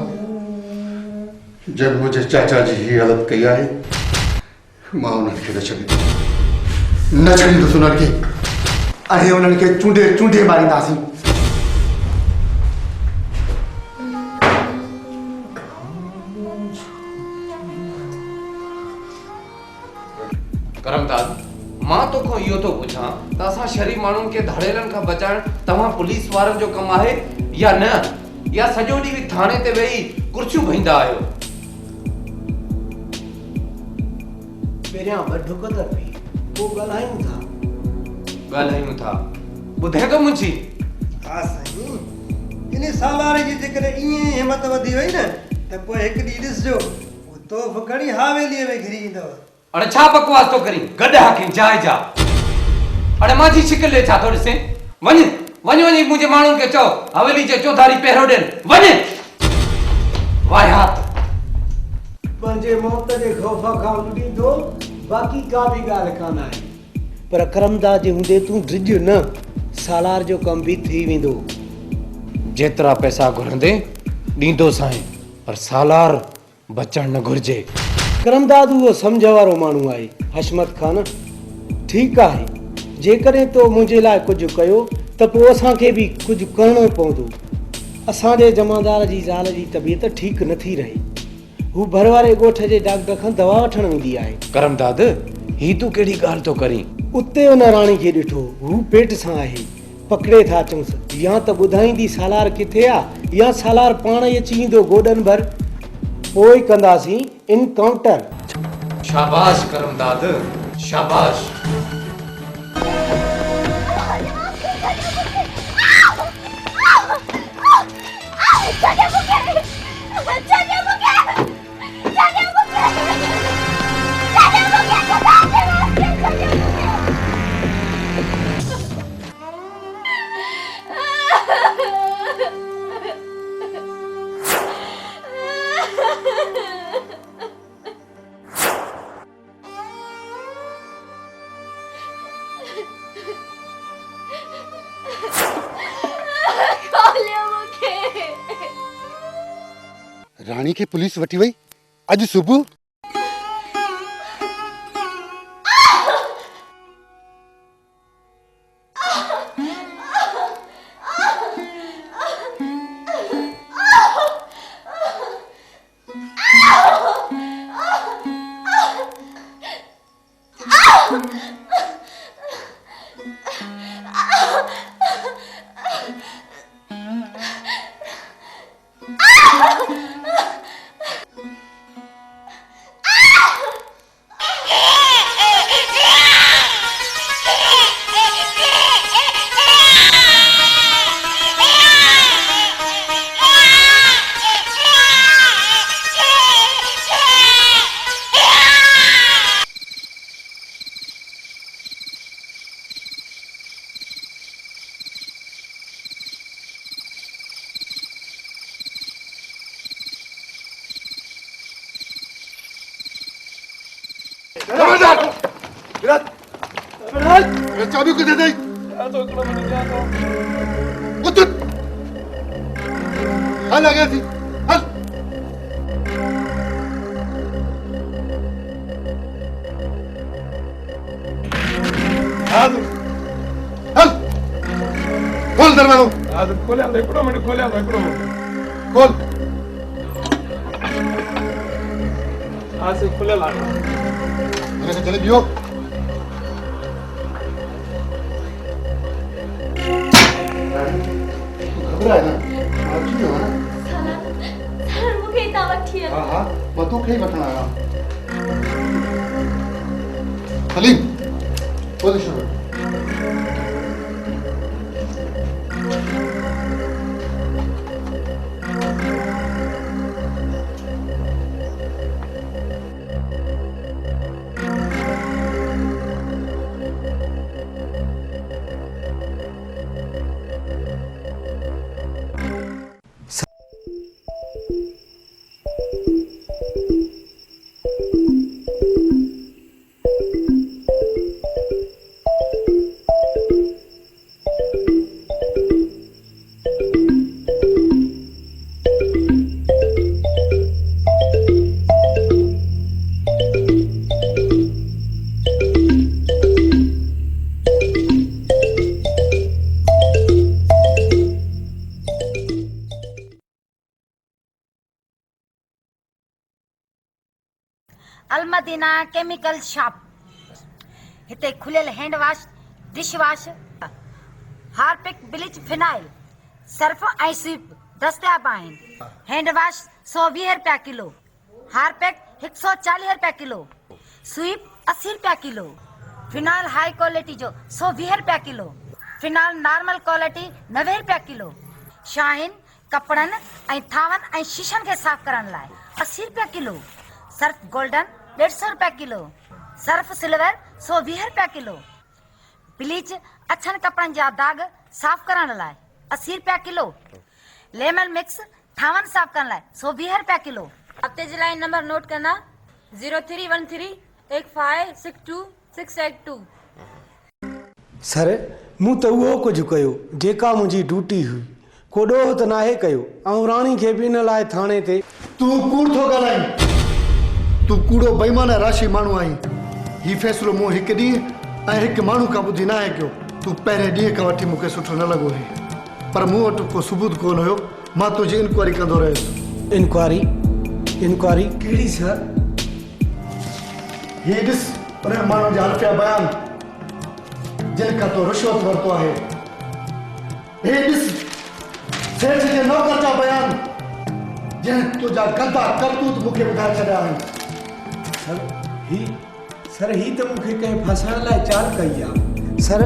जब मुझे चाचा जी ही हालत कई आहे मां उन्हनि खे न छॾींदुसि न छॾींदुसि उन्हनि खे ऐं उन्हनि खे चूंडे चूंडे मारींदासीं करमदाद मां तोखां इहो थो पुछां त असां शरीफ़ माण्हुनि खे धड़ेलनि खां बचाइण तव्हां पुलिस वारनि जो कमु आहे या न या सॼो ॾींहुं बि थाणे ते वेही कुर्सियूं भईंदा आहियो पहिरियां ॿ ढुक त पी पोइ ॻाल्हायूं था ॿुधे थो मुंहिंजी हा साईं इन सालारे जी जेकॾहिं ईअं हिमत वधी वई न त पोइ हिकु ॾींहुं ॾिसजो तोहफ़ खणी हवेलीअ में घिरी ईंदव अरे छा बकवास तो करी गॾ हाकिम जाए जा अरे मांजी शिकिल ले छा थो ॾिसे वञ वञ वञ मुंहिंजे माण्हुनि खे चओ हवेली जे चौधारी पहिरो ॾियनि वञ वाहियात पंहिंजे मौत जे ख़ौफ़ खां उॾींदो बाक़ी का बि ॻाल्हि कान आहे पर करमदास जे हूंदे तूं ड्रिज न सालार जो कम भी थी वेंदो जेतिरा पैसा घुरंदे ॾींदो साईं पर सालार बचण न घुर्जे करमदास उहो सम्झ वारो माण्हू आहे हशमत ख़ान ठीकु आहे जेकॾहिं तो मुंहिंजे लाइ कुझु कयो त पोइ असांखे बि कुझु करणो पवंदो असांजे जमादार जी ज़ाल जी तबियत ठीकु नथी रहे हू भर वारे ॻोठ जे डॉक्टर खां दवा वठण वेंदी आहे करमदाद ही तूं कहिड़ी ॻाल्हि थो करीं उते उन राणी खे ॾिठो हू पेट सां आहे पकड़े था अचूंसि या त ॿुधाईंदी सालार किथे आहे या सालार पाण ई अची ईंदो गोॾनि भर पोइ कंदासीं इनकाउंटर शाबाश करमदाद शाबाश राणी खे पुलिस वठी वई अॼु सुबुह चाबी को दे दे हल आ गया थी हल हल खोल दरवाजो खोलिया हिकिड़ो मिंट खोलिया हिकिड़ो मिंट खोल खुलियल आहे मेरे से चले बियो घबराए ना आज ही हो ना सर मूंखे हितां वठी हाँ हाँ मां तोखे ही वठण आया Salim position Al Madina chemical shop हिते खुलियल hand wash dish wash Harpic bleach phenyl Surf ऐं स्वीप दस्तियाब आहिनि हैंड वॉश 120 रुपया किलो हार्पिक 140 रुपया किलो स्वीप 80 रुपया किलो फिनाइल हाई क्वालिटी जो 120 रुपया किलो फिनाइल नॉर्मल क्वालिटी 90 रुपया किलो शाहीन कपड़नि ऐं थावनि ऐं शीशनि खे साफ़ करण लाइ 80 रुपया किलो सर्फ गोल्डन 150 रुपया किलो सर्फ सिल्वर 120 रुपया किलो ब्लीच अछनि कपड़नि जा दाग साफ़ करण लाइ 80 रुपया किलो लेमन मिक्स थावनि साफ़ करण लाइ 120 रुपया किलो हफ़्ते जे लाइ नंबर नोट कंदा 03138562 सर मूं त उहो कुझु कयो जेका मुंहिंजी ड्यूटी हुई को ॾोह त नाहे कयो ऐं राणी खे बि इन लाइ थाणे ते तूं कूड़ थो ॻाल्हाईं तूं कूड़ो बेईमान राशि माण्हू आहीं हीउ फ़ैसिलो मूं हिकु ॾींहुं ऐं हिकु माण्हू खां ॿुधी न आहे कयो तूं पहिरें ॾींहं खां वठी मूंखे सुठो न लॻो हुई पर मूं वटि को सबूत कोन हुयो मां तुंहिंजी इंक्वायरी कंदो रहियुसि इंक्वायरी कहिड़ी सर हीउ ॾिस उन माण्हू जा हल्फिया बयान जिन खां तो रिश्वत वरितो आहे हीउ ॾिस सेठ जे नौकर जा बयान जिन तुंहिंजा गंदा करतूत मूंखे ॿुधाए छॾिया आहिनि सर ही त मूंखे कंहिं फसाइण लाइ चाल कई आहे सर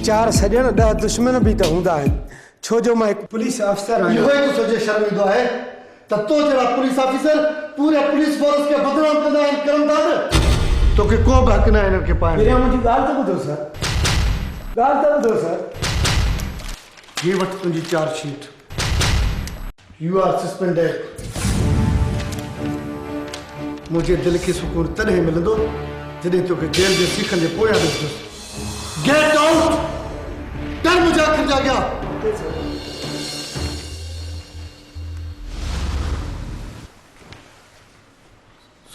4 सॼण 10 दुश्मन बि त हूंदा आहिनि छो जो मां हिकु पुलिस अफ़सर आहियां इहो ई तो सोचे शर्म ईंदो आहे त तो जहिड़ा पुलिस ऑफिसर पूरे पुलिस फोर्स खे बदनाम कंदा आहिनि करनि था न तोखे को बि हक़ न आहे हिननि खे पाइण पहिरियां मुंहिंजी ॻाल्हि त ॿुधो सर हीअ वठि तुंहिंजी चार्जशीट यू आर सस्पेंडेड मुंहिंजे दिलि खे सुकून तॾहिं मिलंदो जॾहिं तोखे जेल जे सीखनि जे पोयां ॾिसंदुसि गेट आउट कर मुंहिंजे अखियुनि जा अॻियां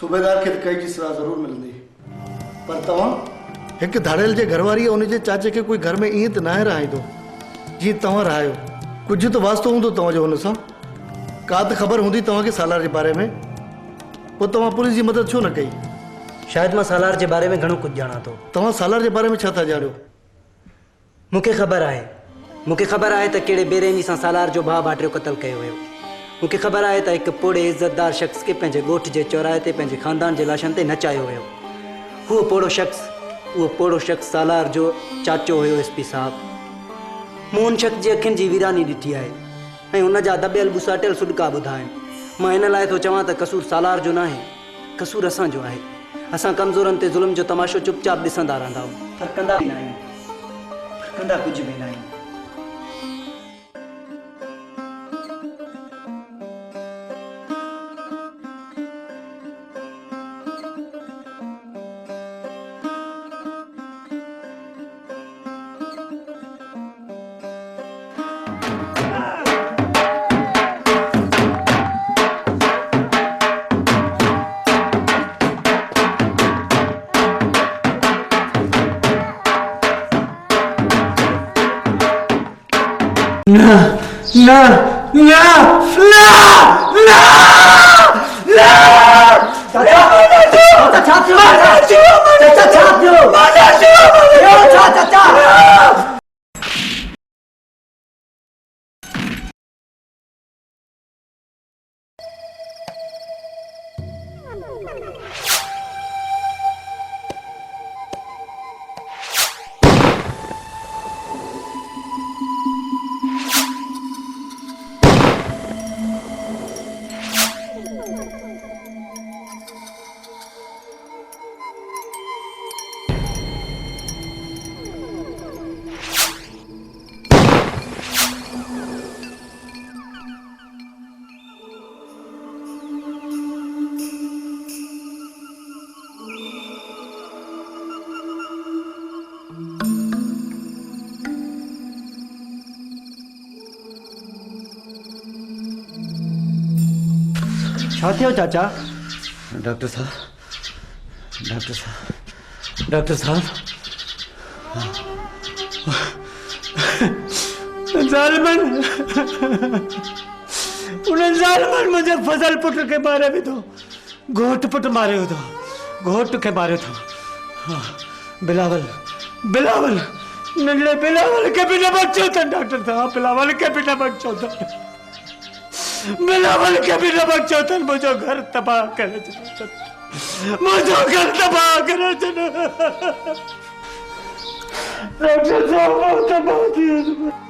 सूबेदार खे त कई जी सज़ा ज़रूरु मिलंदी पर तव्हां हिकु धाड़ियल जे घरवारी उन जे चाचे खे कोई घर में ईअं त नाहे रहाईंदो जीअं तव्हां रहायो कुझु त वास्तो हूंदो तव्हांजो हुन सां का त ख़बर हूंदी तव्हांखे सालार जे बारे में पोइ तव्हां पुलिस जी मदद छो न कई शायदि मां सालार जे बारे में घणो कुझु ॼाणा थो तव्हां सालार जे बारे में छा था ॼाणियो मूंखे ख़बर आहे त कहिड़े बेरहमी सां सालार जो भाउ भाटियो क़तल कयो वियो मूंखे ख़बर आहे त हिकु पोड़े इज़तदार शख़्स खे पंहिंजे ॻोठ जे चौराहे ते पंहिंजे ख़ानदान जे लाशनि ते नचायो वियो उहो पोड़ो शख़्स सालार जो चाचो हुयो एसपी साहब मूं उन शख़्स जे अखियुनि जी वीरानी ॾिठी आहे ऐं हुन जा दॿियल बुसाटियल सुॾका ॿुधा आहिनि मां हिन लाइ थो चवां त कसूर सालार जो न आहे कसूर असांजो आहे असां कमज़ोरनि ते ज़ुल्म जो तमाशो चुपचाप ॾिसंदा रहंदा आहियूं पर कंदा बि न आहियूं कंदा कुझु बि न आहियूं ना ना ना ना ना चाचा छा थियो चाचा? डॉक्टर साहब डॉक्टर साहब ज़ालिमन उन्हें ज़ालिमन मुझे फजल पुट के बारे में तो घोट पुट मारे हो तो घोट के मारे तो बिलावल बिलावल नंढड़े बिलावल के बिना बच्चों था डॉक्टर साहब बिलावल के बिना बच्चों था बिलावल के बिना बच्चों था मुझे घर तबाह करे मुझे घर तबाह करे डॉक्टर साहब बहुत तबाह थी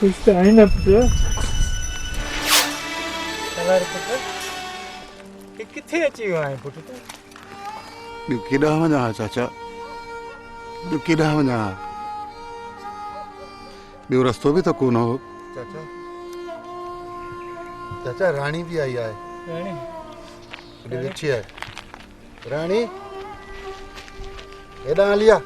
कुछ तो है ना पुत्र सवार पुत्र कि किथे अची वियो आहे पुत्र ॿियो केॾांहुं वञा चाचा ॿियो केॾांहुं वञा ॿियो रस्तो बि त कोन हो चाचा चाचा राणी भी आई है राणी बड़ी अच्छी है राणी एॾां हली आ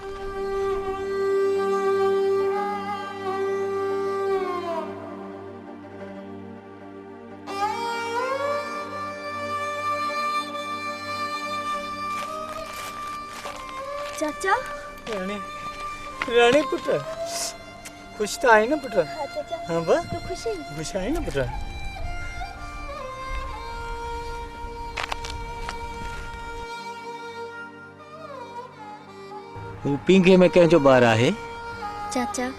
चाचा राणी राणी पुत्र खुश तो आई ना पुत्र हाँ चाचा हाँ बा तो खुश है खुश आई ना पुत्र वो पिंगे में कंहिंजो ॿारु आहे चाचा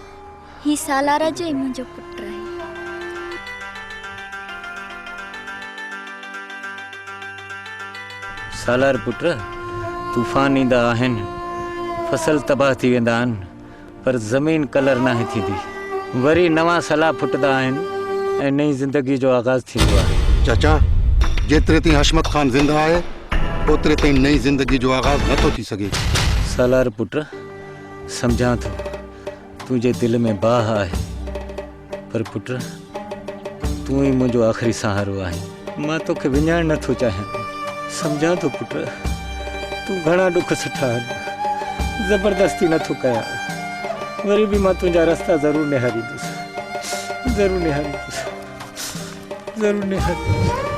ही सालारा जो ही मुंहिंजो पुट है सालार पुत्र तूफान ईंदा आहिनि फसल तबाह थी वेंदा आहिनि पर ज़मीन कलर नाहे थींदी वरी नवां सला फुटदा आहिनि ऐं नई ज़िंदगी जो आगाज़ थींदो आहे चाचा जेतिरे ताईं हशमत खान ज़िंदा आहे ओतिरे ताईं नई ज़िंदगी जो आगाज़ नथो थी सघे सालार पुत्र सम्झां थो तुंहिंजे दिलि में बाह आहे पर पुत्र तूं ई मुंहिंजो आख़िरी सहारो आहे मां तोखे विञाइण नथो चाहियां सम्झां थो पुत्र तूं घणा ॾुख सुठा आहिनि ज़बरदस्ती नथो कयां वरी बि मां तुंहिंजा रस्ता ज़रूरु निहारींदुसि ज़रूरु निहारींदुसि ज़रूरु निहारींदुसि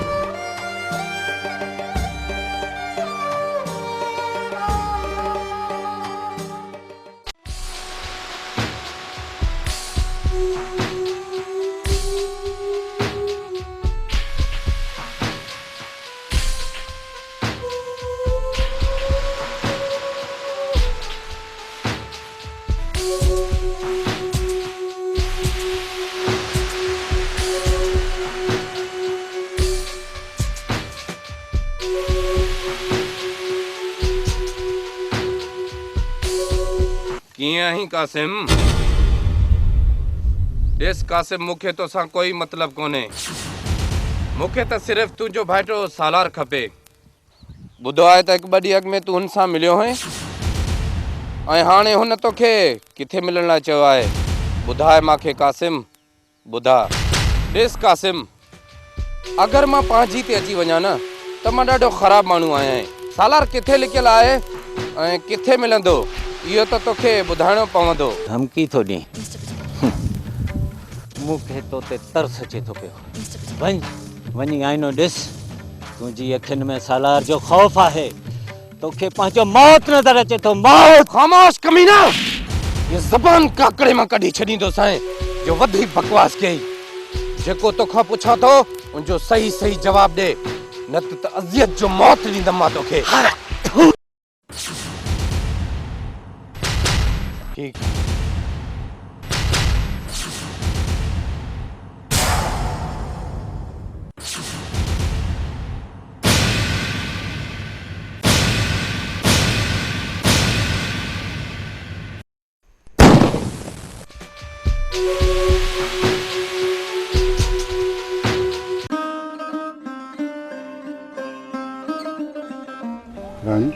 कियां ही कासिम ॾिस कासिम, मूंखे तोसां कोई मतिलबु कोन्हे। मूंखे त सिर्फ़ु तुंहिंजो भाइटो सालार खपे। ॿुधो आहे त हिकु ॿ ॾींहं अॻु में तूं हुन सां मिलियो हुएं ऐं हाणे हुन तोखे किथे मिलण लाइ चयो आहे। ॿुधाए मूंखे कासिम, ॿुधा। ॾिस कासिम, अगरि मां पंहिंजी ते अची वञा न त मां ॾाढो ख़राबु माण्हू आहियां। सालार किथे लिकियलु आहे ऐं किथे मिलंदो इहो त तोखे ॿुधाइणो पवंदो। धमकी थो ॾे, मूंखे तो ते तरस अचे थो पियो। वञी आईनो ॾिस, तुंहिंजी अखियुनि में सालार जो ख़ौफ़ आहे। तोखे पंहिंजो मौत नज़र अचे थो। मौत। ख़ामोश कमीना, ये ज़बान काकड़े मां कढी छॾींदोसांइ जो वधीक बकवास कई। जेको तोखां पुछां थो उनजो सही सही जवाब ॾे, न त अज़ियत जो मौत ॾींदमि मां तोखे। ठीक। रानी,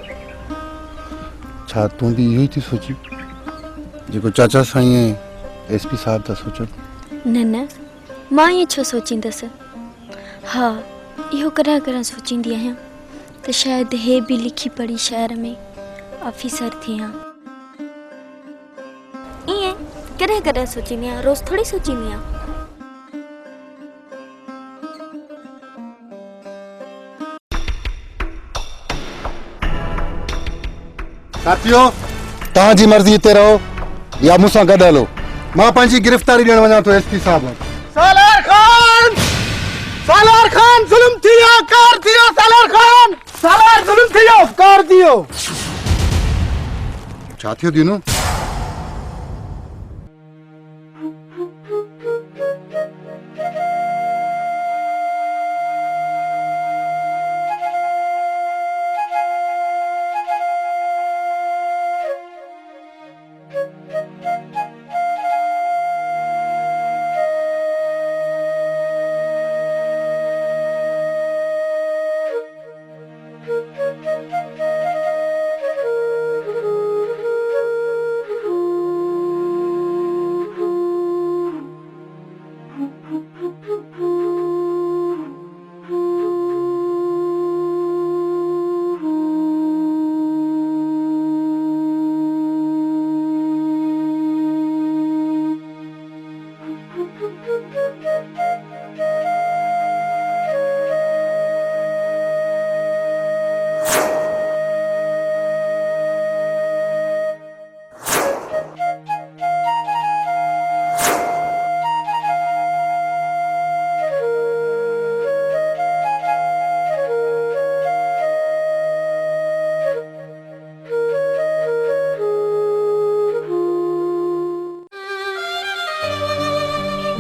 छा तूं बि इहो ई थी सोची जेको चाचा साईं एसपी साहब था सोचनि? न न, मां ईअं छो सोचींदसि। हा, इहो कॾहिं कॾहिं सोचींदी आहियां त शायदि हे बि लिखी पढ़ी शहर में ऑफिसर थियां। ईअं कॾहिं कॾहिं सोचींदी आहियां, रोज़ थोड़ी सोचींदी आहियां। साथियों, तव्हांजी मर्ज़ी हिते रहो या मूंसां गॾु हलो। मां पंहिंजी गिरफ़्तारी ॾियण वञा थो एसपी साहब वटि। सालार खान! सालार खान, ज़ुल्म थी वियो, कार थी वियो। सालार खान! सालार ज़ुल्म थी वियो, कार थी वियो। छा थियो दीनू?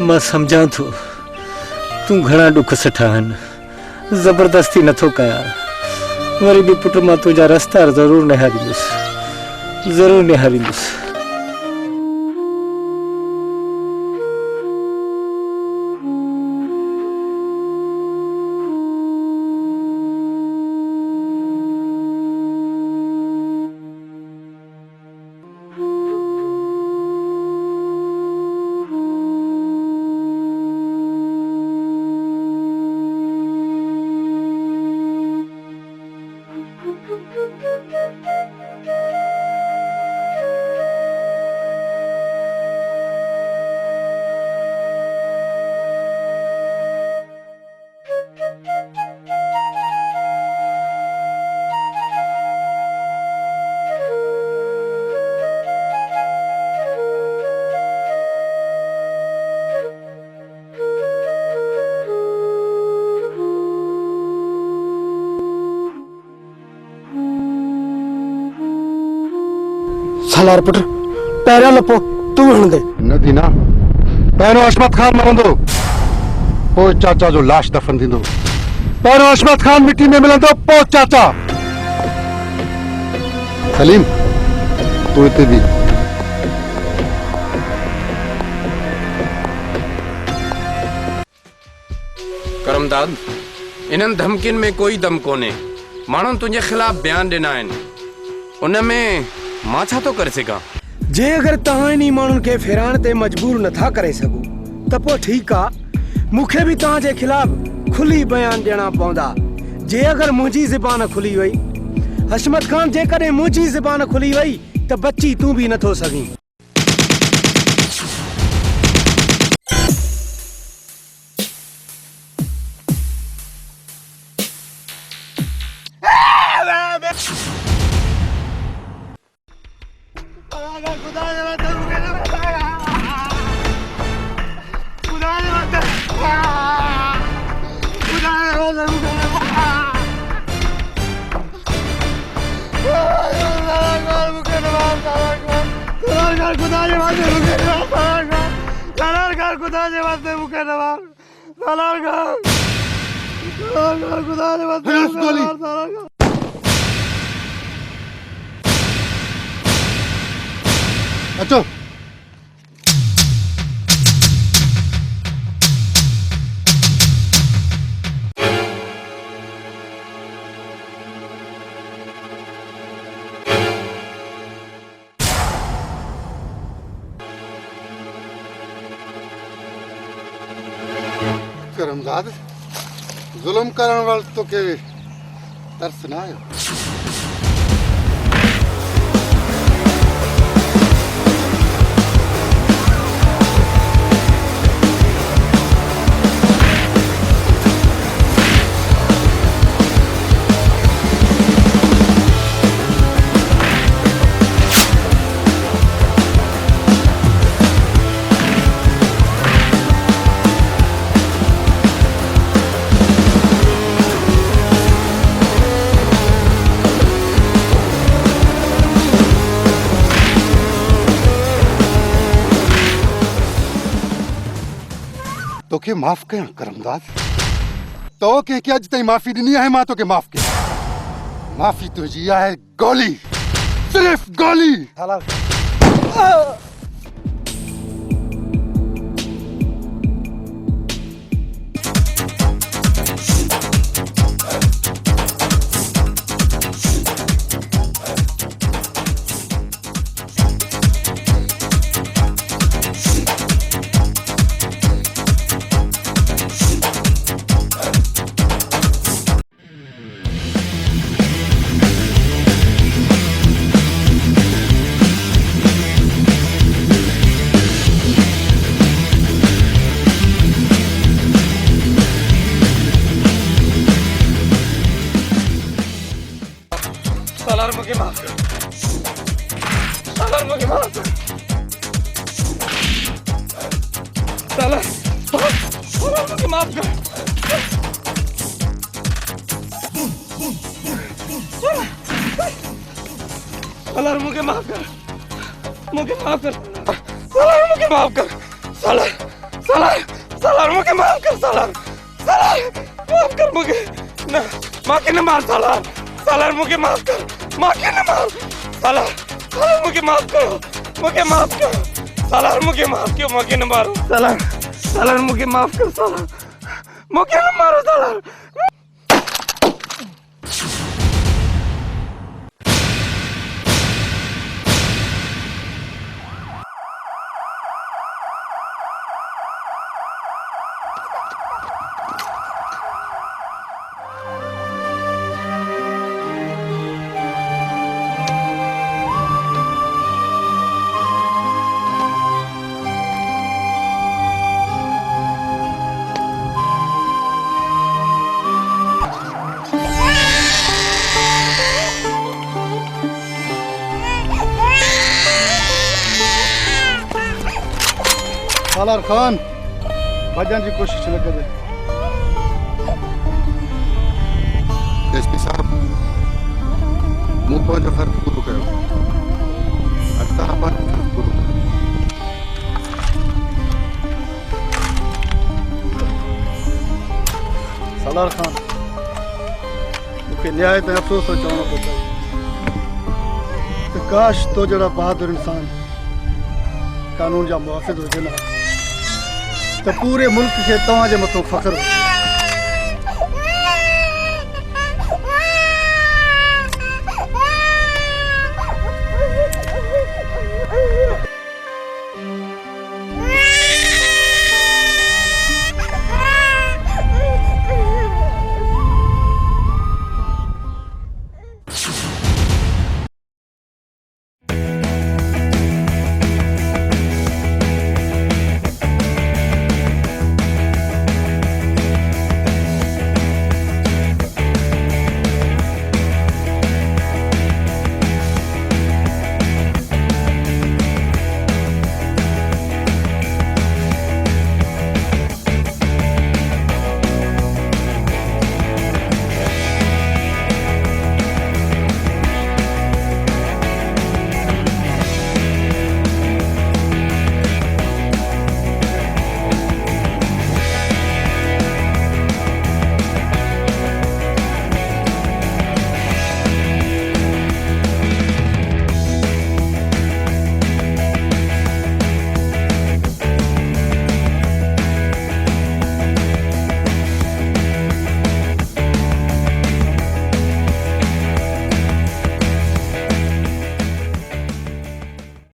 मां सम्झां थो तूं घणा ॾुख सठा आहिनि, ज़बरदस्ती नथो कयां। वरी बि पुट मां तुंहिंजा रस्ता ज़रूरु निहारींदुसि, ज़रूरु निहारींदुसि। सालार पुट, पहिरियों न तूं हणंदे। न दीना, पहिरियों अशमत खान मरंदो, पोइ चाचा जो लाश दफ़न थींदो। पहिरियों अशमत खान मिट्टी में मिलंदो, पोइ चाचा। सलीम, तूं हिते भी। करमदाद इन्हनि धमकियुनि में कोई दम कोन्हे। माण्हुनि तुंहिंजे ख़िलाफ़ बयान ॾिना आहिनि, उन में मां छा थो करे सघां? जे अगर तव्हां इन्ही माण्हुनि खे फिराइण ते मजबूर नथा करे सघो त पोइ ठीकु आहे, मूंखे बि तव्हांजे ख़िलाफ़ खुली बयान ॾियणा पवंदा। जे अगर मुंहिंजी ज़बान खुली वई, हशमत खान जेकॾहिं मुंहिंजी ज़बान खुली वई त बची तूं बि नथो सघीं। अचो। करमदाद, जुल्म करण वाल तो के तरस ना आयो। तो के माफ कया करमदाद, तो के अज ताईं माफ़ी ॾिनी आहे मां तोखे माफ़ कया। माफ़ी तुंहिंजी आहे गोली, सिर्फ़ गोली। सालार मुझे माफ कर, सालार मुझे माफ कर, सालार मुझे माफ कर, सालार मुझे माफ कर, मुझे माफ कर, सालार मुझे माफ कर, सालार सालार सालार मुझे माफ कर, सालार सालार माफ कर मुझे, ना माँ के न मार, सालार सालार मुझे माफ कर, माँ के न मार, सालार सालार मुझे माफ करो, मुझे माफ करो, सालार मुझे माफ क्यों, माँ के न मारो, सालार सालार मुझे माफ कर, सालार मुझे न मारो, सालार। सालार खान भजन की कोशिश न करे। एसपी साहब मूं पंहिंजो फर्ज़ पूरो कयो, तव्हां पंहिंजो फर्ज़ पूरो कयो। सालार खान मूंखे न्याय ते अफ़सोस सां चवणो थो पए त काश तो जहिड़ा बहादुर इंसान कानून जा मुहाफ़िज़ हुजनि त पूरे मुल्क खे तव्हांजे मथां फ़ख्रु हो।